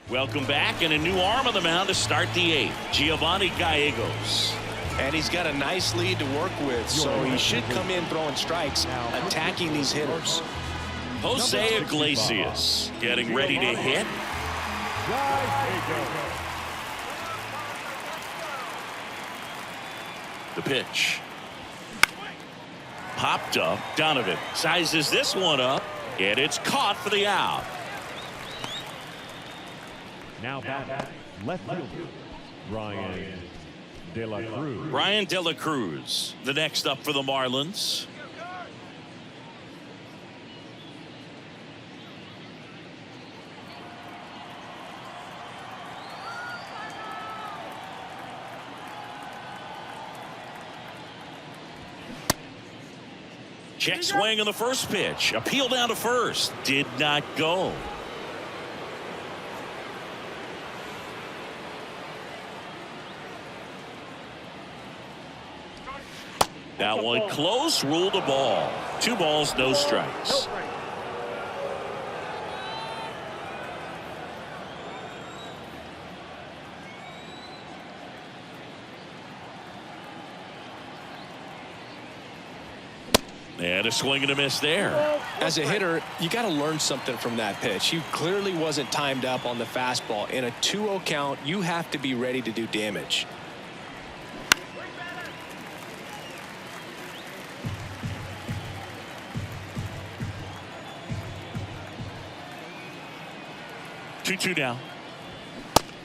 Welcome back, and a new arm on the mound to start the eighth. Giovanni Gallegos. And he's got a nice lead to work with, so he should come in throwing strikes, attacking these hitters. Jose Iglesias getting ready to hit. The pitch. Popped up. Donovan sizes this one up, and it's caught for the out. Now back left field, Ryan De La Cruz. Ryan De La Cruz, the next up for the Marlins. Check swing on the first pitch. Appeal down to first. Did not go. That one close. Ruled a ball. 2 balls, no strikes. And a swing and a miss there. As a hitter, you got to learn something from that pitch. He clearly wasn't timed up on the fastball. In a 2-0 count, you have to be ready to do damage. Two now.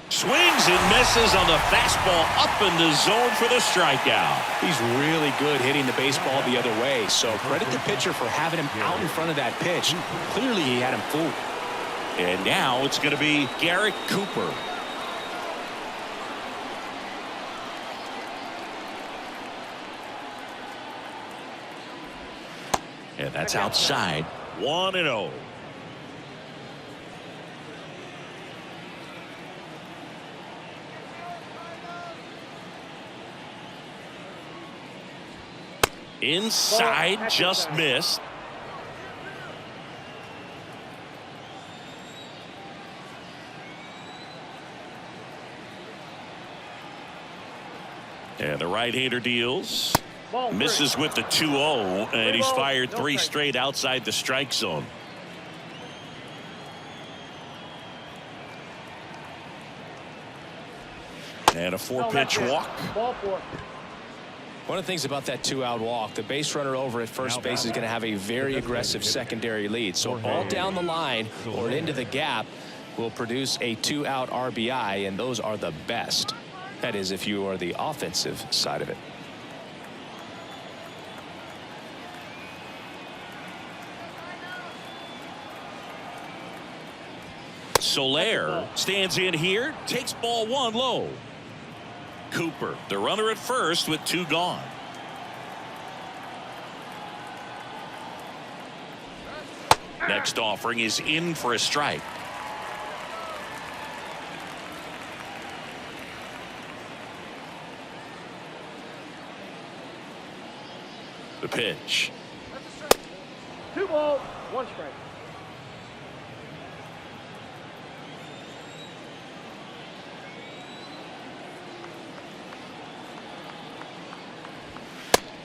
Swings and misses on the fastball up in the zone for the strikeout. He's really good hitting the baseball the other way, so credit the pitcher for having him out in front of that pitch. Clearly he had him fooled. And now it's going to be Garrett Cooper. And that's outside. 1-0. Inside, just missed. And the right-hander deals. Misses with the 2-0, and he's fired 3 straight outside the strike zone. And a 4-pitch walk. One of the things about that 2-out walk, the base runner over at first base is going to have a very aggressive secondary lead. So a ball down the line or into the gap will produce a 2-out RBI, and those are the best. That is, if you are the offensive side of it. Soler stands in here, takes ball 1 low. Cooper, the runner at first with 2 gone. Next offering is in for a strike. The pitch. 2 balls, 1 strike.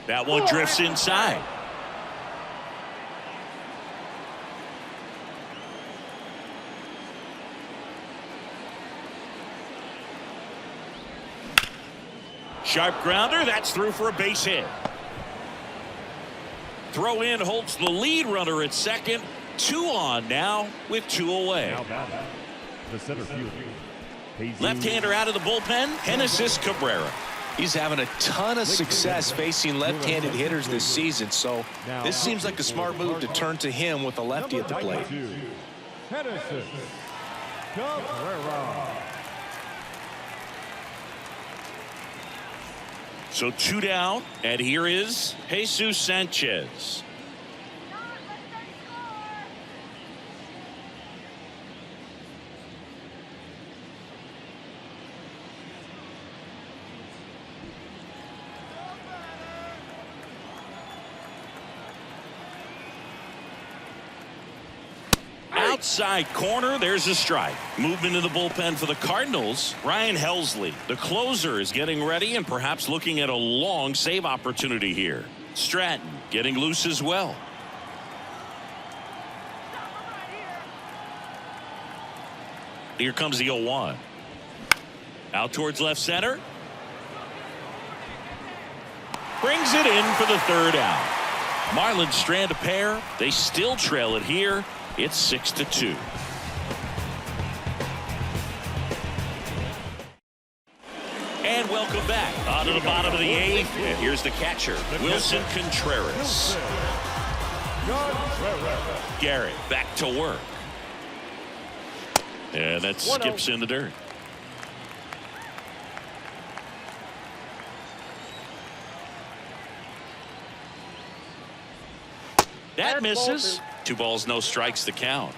That one drifts inside. Sharp grounder, that's through for a base hit. Throw in holds the lead runner at second. 2 on now with 2 away. Now back the center field. Left-hander out of the bullpen, Genesis Cabrera. He's having a ton of success facing left-handed hitters this season, so this seems like a smart move to turn to him with a lefty at the plate. So 2 down, and here is Jesus Sanchez. Outside corner, there's a strike. Movement in the bullpen for the Cardinals. Ryan Helsley, the closer, is getting ready and perhaps looking at a long save opportunity here. Stratton getting loose as well. Here comes the 0-1. Out towards left center. Brings it in for the 3rd out. Marlins strand a pair. They still trail it here. It's 6-2. And welcome back. On to the bottom of the 8th. And here's the catcher, Wilson Contreras. Garrett back to work. And that skips in the dirt. That misses. 2 balls, no strikes to count.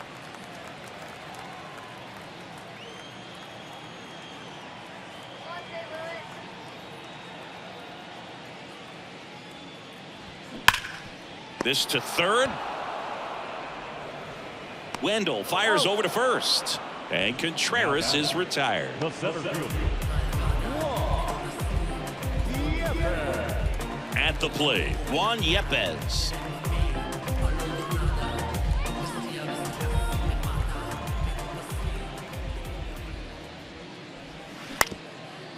This to 3rd. Wendell fires over to 1st. And Contreras is retired. The center fielder. At the plate, Juan Yepez.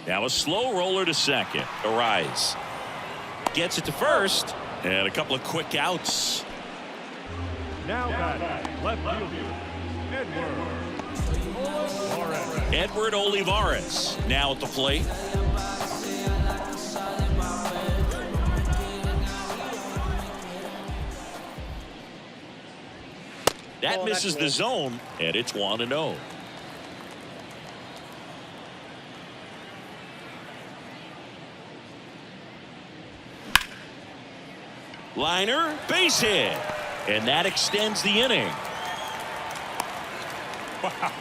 Now a slow roller to second. Arise. Gets it to 1st. And a couple of quick outs. Now batting, left fielder, Edward Olivares now at the plate. That misses the zone, and it's 1-0. Liner, base hit, and that extends the inning. Wow.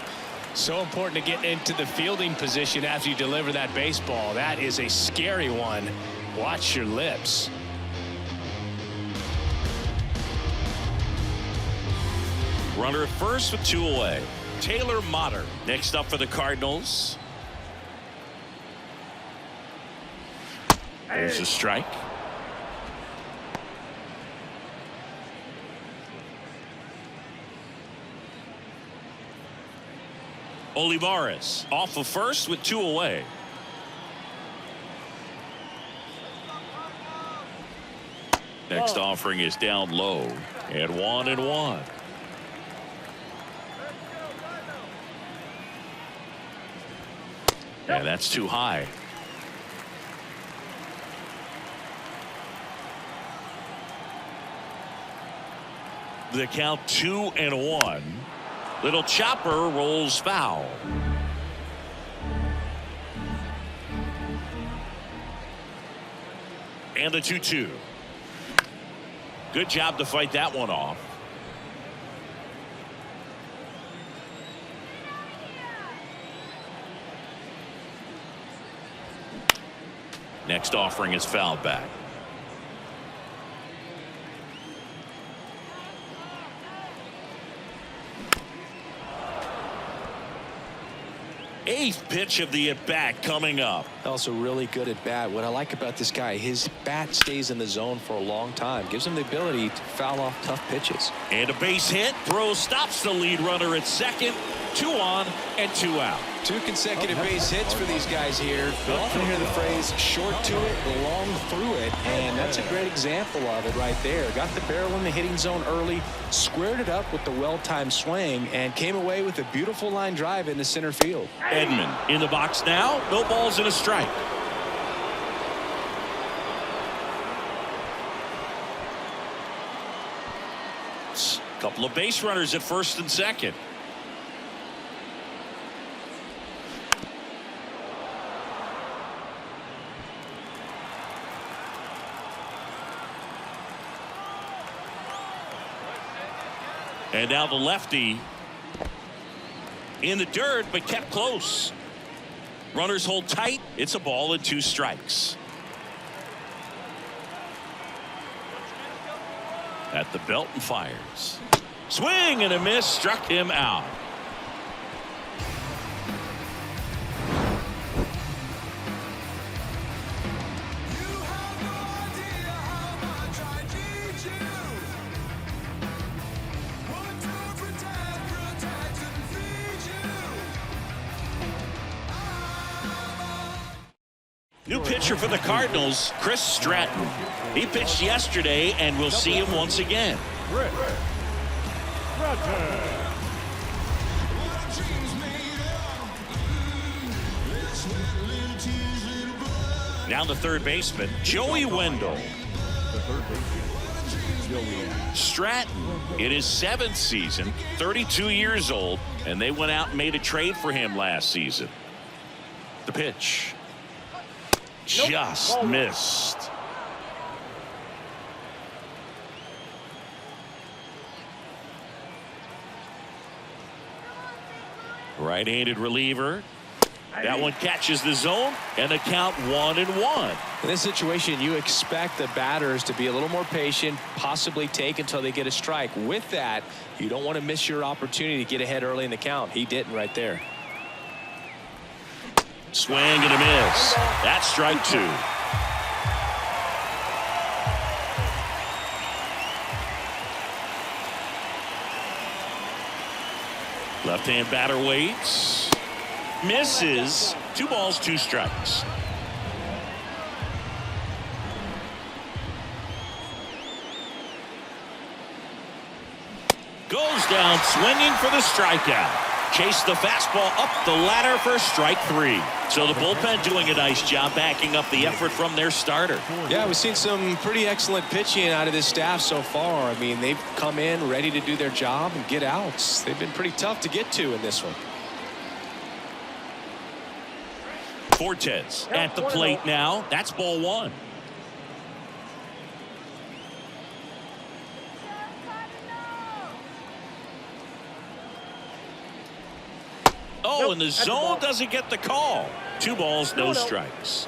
So important to get into the fielding position after you deliver that baseball. That is a scary one. Watch your lips. Runner at first with 2 away. Taylor Motter next up for the Cardinals. There's a strike. Olivares off of first with 2 away. Next offering is down low at 1-1. And that's too high. The count 2-1. Little chopper rolls foul. And the 2-2. Good job to fight that one off. Next offering is fouled back. Eighth pitch of the at-bat coming up. Also really good at bat. What I like about this guy, his bat stays in the zone for a long time. Gives him the ability to foul off tough pitches. And a base hit. Throw stops the lead runner at second. 2 on and 2 out. 2 consecutive base hits for these guys here. You often hear the phrase short to it, long through it, and that's a great example of it right there. Got the barrel in the hitting zone early, squared it up with the well-timed swing, and came away with a beautiful line drive into center field. Edman in the box now. No balls and a strike. Couple of base runners at first and second. And now the lefty in the dirt, but kept close. Runners hold tight. It's a ball and 2 strikes. At the belt and fires. Swing and a miss, struck him out. New pitcher for the Cardinals, Chris Stratton. He pitched yesterday, and we'll see him once again. Now the third baseman, Joey Wendell. Stratton in his 7th season, 32 years old, and they went out and made a trade for him last season. The pitch. Just missed. Right-handed reliever. That one catches the zone, and the count 1-1. In this situation, you expect the batters to be a little more patient, possibly take until they get a strike. With that, you don't want to miss your opportunity to get ahead early in the count. He didn't right there. Swing and a miss. That's strike 2. Left-hand batter waits. Misses. 2 balls, 2 strikes. Goes down swinging for the strikeout. Chase the fastball up the ladder for strike 3. So the bullpen doing a nice job backing up the effort from their starter. Yeah, we've seen some pretty excellent pitching out of this staff so far. I mean, they've come in ready to do their job and get outs. They've been pretty tough to get to in this one. Fortes at the plate now. That's ball 1. Oh, and the zone doesn't get the call. 2 balls, no strikes.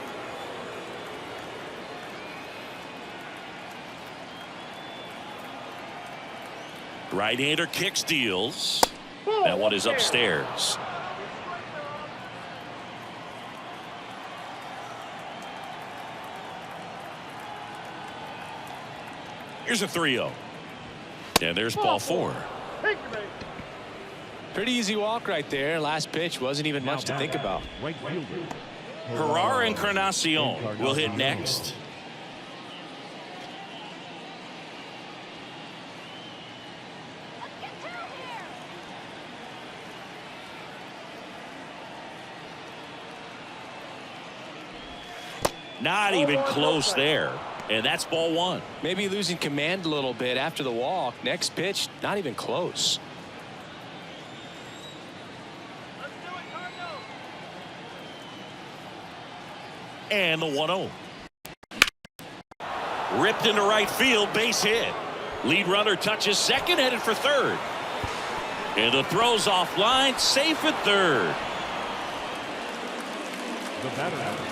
Right-hander kicks, deals. That one is upstairs. Here's a 3-0. And there's ball 4. Pretty easy walk right there. Last pitch wasn't even much to think about. Right fielder. Herrera Encarnacion will hit next. Not even close there. And that's ball 1. Maybe losing command a little bit after the walk. Next pitch, not even close. And the 1-0. Ripped into right field, base hit. Lead runner touches second, headed for third. And the throw's offline, safe at third. The batter number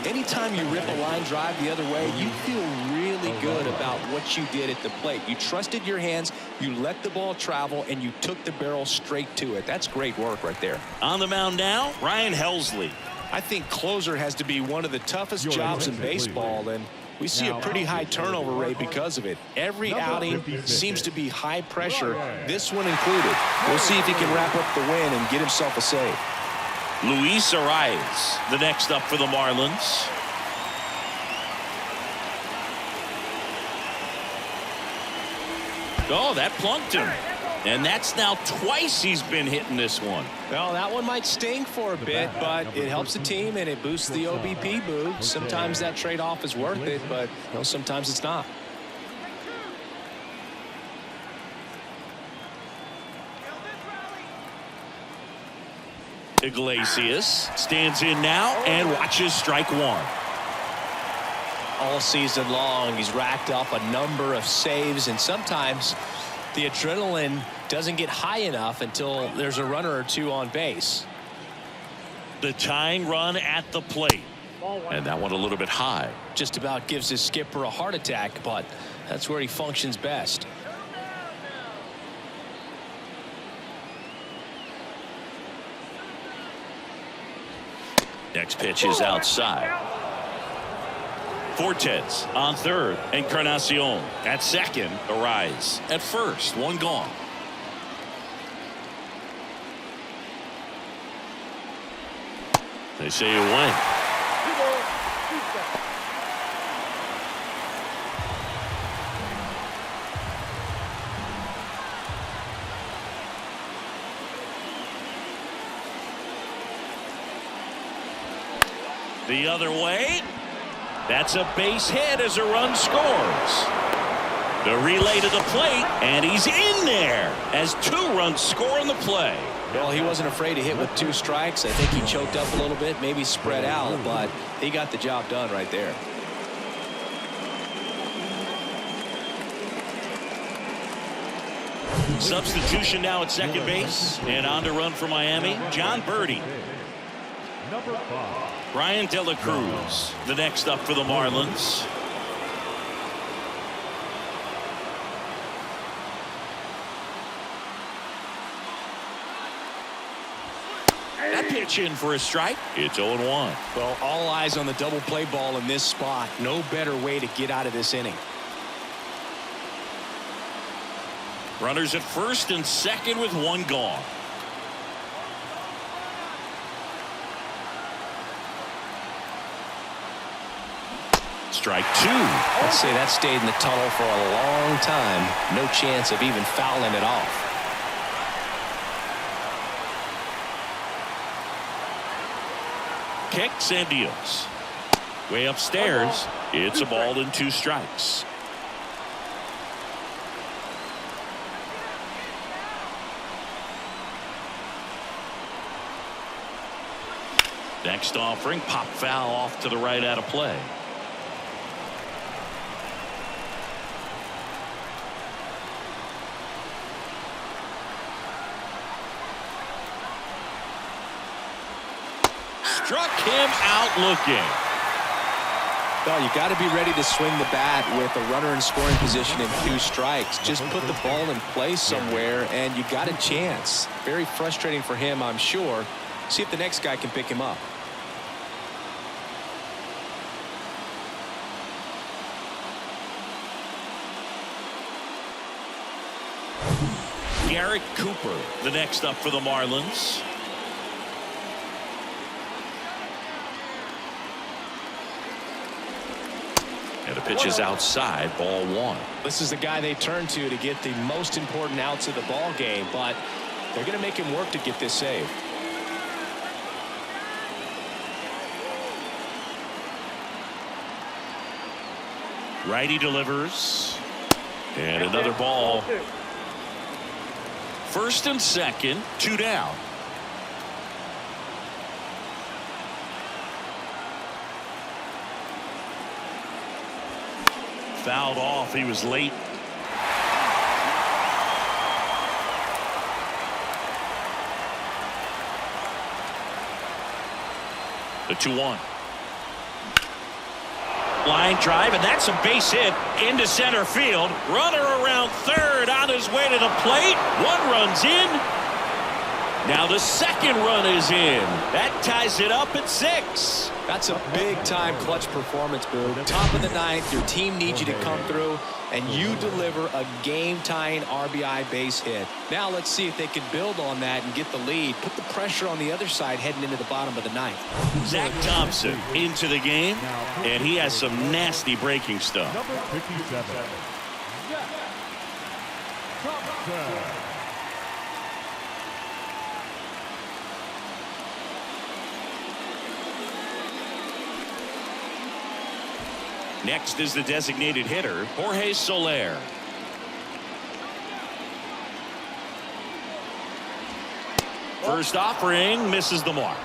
3. Anytime you rip a line drive the other way, you feel really good about what you did at the plate. You trusted your hands, you let the ball travel, and you took the barrel straight to it. That's great work right there. On the mound now, Ryan Helsley. I think closer has to be one of the toughest jobs in baseball, and we see a pretty high turnover rate because of it. Every outing seems to be high pressure, this one included. We'll see if he can wrap up the win and get himself a save. Luis Arias, the next up for the Marlins. Oh, that plunked him. And that's now twice he's been hitting this one. Well, that one might sting for a bit, but it helps the team and it boosts the OBP boost. Sometimes that trade-off is worth it, but sometimes it's not. Iglesias stands in now and watches strike 1. All season long, he's racked up a number of saves, and sometimes the adrenaline doesn't get high enough until there's a runner or two on base. The tying run at the plate. And that one a little bit high. Just about gives his skipper a heart attack, but that's where he functions best. Next pitch is outside. Fortes on third. Encarnacion at second. Arise at first. One gone. They say you win. The other way. That's a base hit as a run scores. The relay to the plate, and he's in there as 2 runs score on the play. Well, he wasn't afraid to hit with 2 strikes. I think he choked up a little bit, maybe spread out, but he got the job done right there. Substitution now at second base, and on to run for Miami, John Birdie. Number 5. Brian De La Cruz, the next up for the Marlins. That pitch in for a strike. It's 0-1. Well, all eyes on the double play ball in this spot. No better way to get out of this inning. Runners at first and second with 1 gone. Strike 2. I'd say that stayed in the tunnel for a long time. No chance of even fouling it off. Kicks and deals. Way upstairs. It's a ball and 2 strikes. Next offering, pop foul off to the right out of play. Struck him out looking. Well, you got to be ready to swing the bat with a runner in scoring position and 2 strikes. Just put the ball in play somewhere and you got a chance. Very frustrating for him, I'm sure. See if the next guy can pick him up. Garrett Cooper, the next up for the Marlins. And the pitch is outside, ball 1. This is the guy they turn to get the most important outs of the ball game, but they're going to make him work to get this save. Righty delivers. And another ball. First and second, 2 down. Fouled off. He was late. The 2-1. Line drive, and that's a base hit into center field. Runner around third on his way to the plate. 1 run's in. Now the second run is in. That ties it up at 6. That's a big-time clutch performance, Boo. Top of the 9th, your team needs you to come through, and you deliver a game-tying RBI base hit. Now let's see if they can build on that and get the lead. Put the pressure on the other side heading into the bottom of the 9th. Zach Thompson into the game, and he has some nasty breaking stuff. Number 57. Thompson. Next is the designated hitter, Jorge Soler. First offering misses the mark.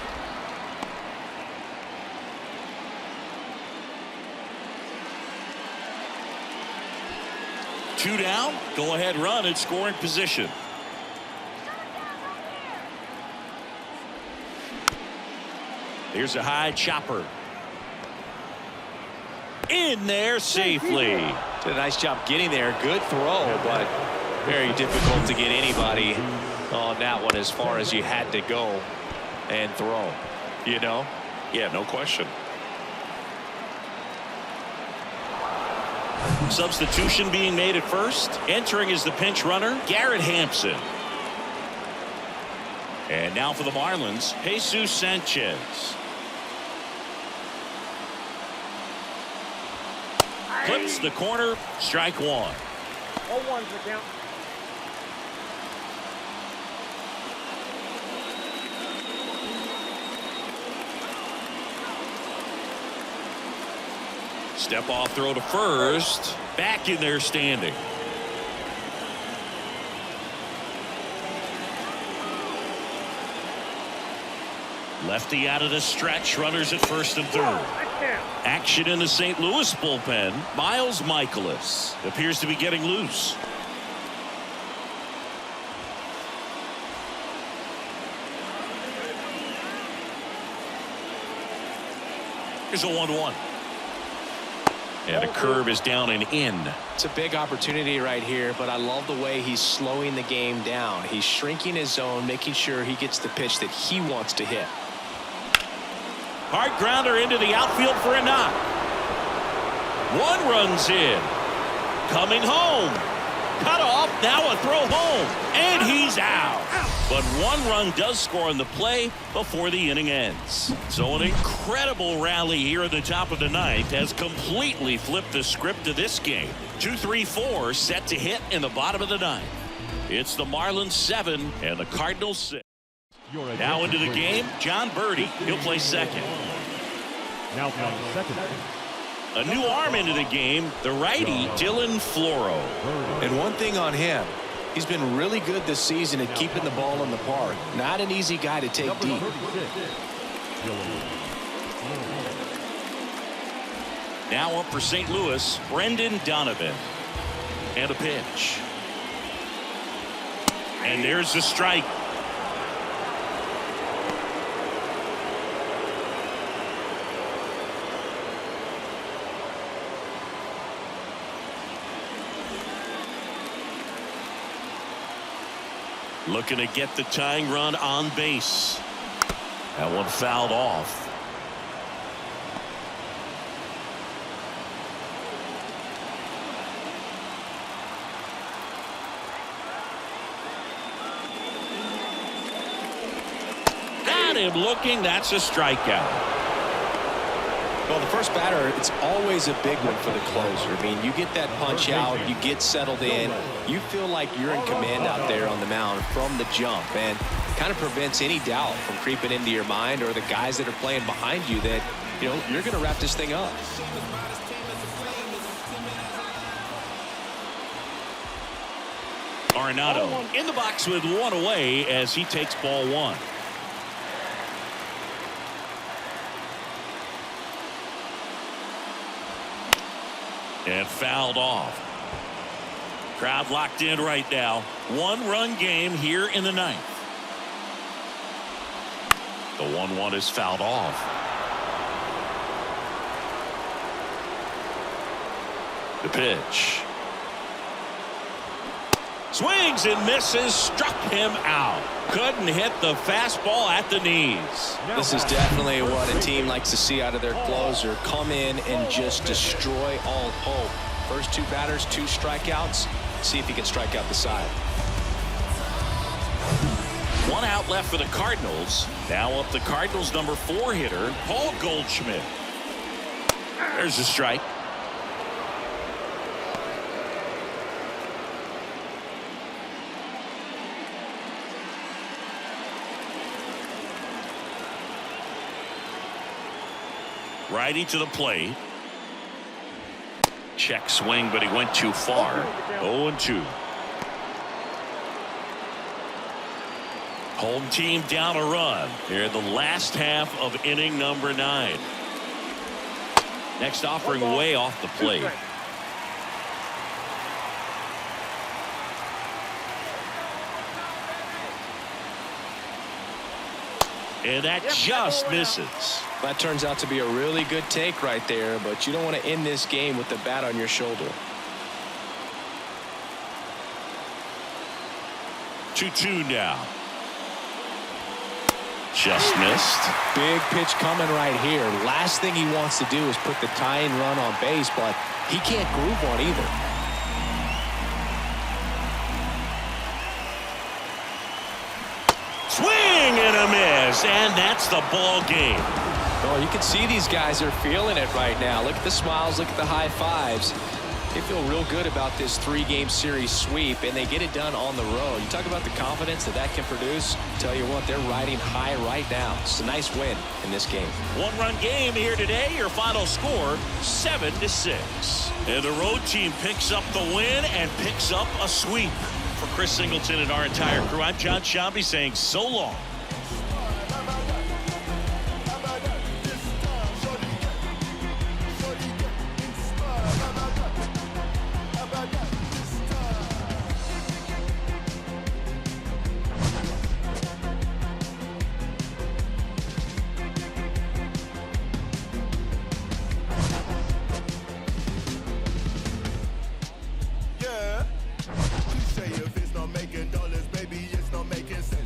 Two down, go ahead run at scoring position. Here's a high chopper. In there safely. Did a nice job getting there. Good throw, but very difficult to get anybody on that one as far as you had to go and throw. You know? Yeah, no question. Substitution being made at first. Entering is the pinch runner, Garrett Hampson. And now for the Marlins, Jesus Sanchez. Clips the corner, strike one. 0-1's the count. Step off throw to first. Back in there standing. Lefty out of the stretch. Runners at first and third. Action in the St. Louis bullpen. Miles Michaelis appears to be getting loose. Here's a 1-1. And a curve is down and in. It's a big opportunity right here, but I love the way he's slowing the game down. He's shrinking his zone, making sure he gets the pitch that he wants to hit. Hard grounder into the outfield for a knock. One runs in. Coming home. Cut off. Now a throw home. And he's out. But one run does score on the play before the inning ends. So an incredible rally here at the top of the ninth has completely flipped the script of this game. 2-3-4 set to hit in the bottom of the ninth. It's the Marlins 7 and the Cardinals 6. Now into the game, John Birdie. He'll play second. Now playing second. A new arm into the game, the righty, Dylan Floro. And one thing on him, he's been really good this season at keeping the ball in the park. Not an easy guy to take deep. Now up for St. Louis, Brendan Donovan. And a pitch. And there's the strike. Looking to get the tying run on base. That one fouled off. Got him looking. That's a strikeout. Well, the first batter, it's always a big one for the closer. I mean, you get that punch out, you get settled in, you feel like you're in command out there on the mound from the jump, and kind of prevents any doubt from creeping into your mind or the guys that are playing behind you that, you know, you're going to wrap this thing up. Arenado in the box with one away as he takes ball one. And fouled off. Crowd locked in right now. One-run game here in the ninth. The 1-1 is fouled off. The pitch. Swings and misses. Struck him out. Couldn't hit the fastball at the knees. This is definitely what a team likes to see out of their closer. Come in and just destroy all hope. First two batters, 2 strikeouts. See if he can strike out the side. One out left for the Cardinals. Now up the Cardinals number 4 hitter, Paul Goldschmidt. There's a strike. Righty to the plate. Check swing, but he went too far. 0-2. Home team down a run here in the last half of inning number 9. Next offering way off the plate. And that just misses. That turns out to be a really good take right there, but you don't want to end this game with the bat on your shoulder. 2-2 now. Just missed. Big pitch coming right here. Last thing he wants to do is put the tying run on base, but he can't groove one either. Swing and a miss, and that's the ball game. Oh, you can see these guys are feeling it right now. Look at the smiles, look at the high fives. They feel real good about this 3-game series sweep, and they get it done on the road. You talk about the confidence that can produce. Tell you what, they're riding high right now. It's a nice win in this game. One-run game here today. Your final score, 7-6. And the road team picks up the win and picks up a sweep. For Chris Singleton and our entire crew, I'm John Shambi saying so long. Yeah. You say if it's not making dollars, baby, it's not making sense.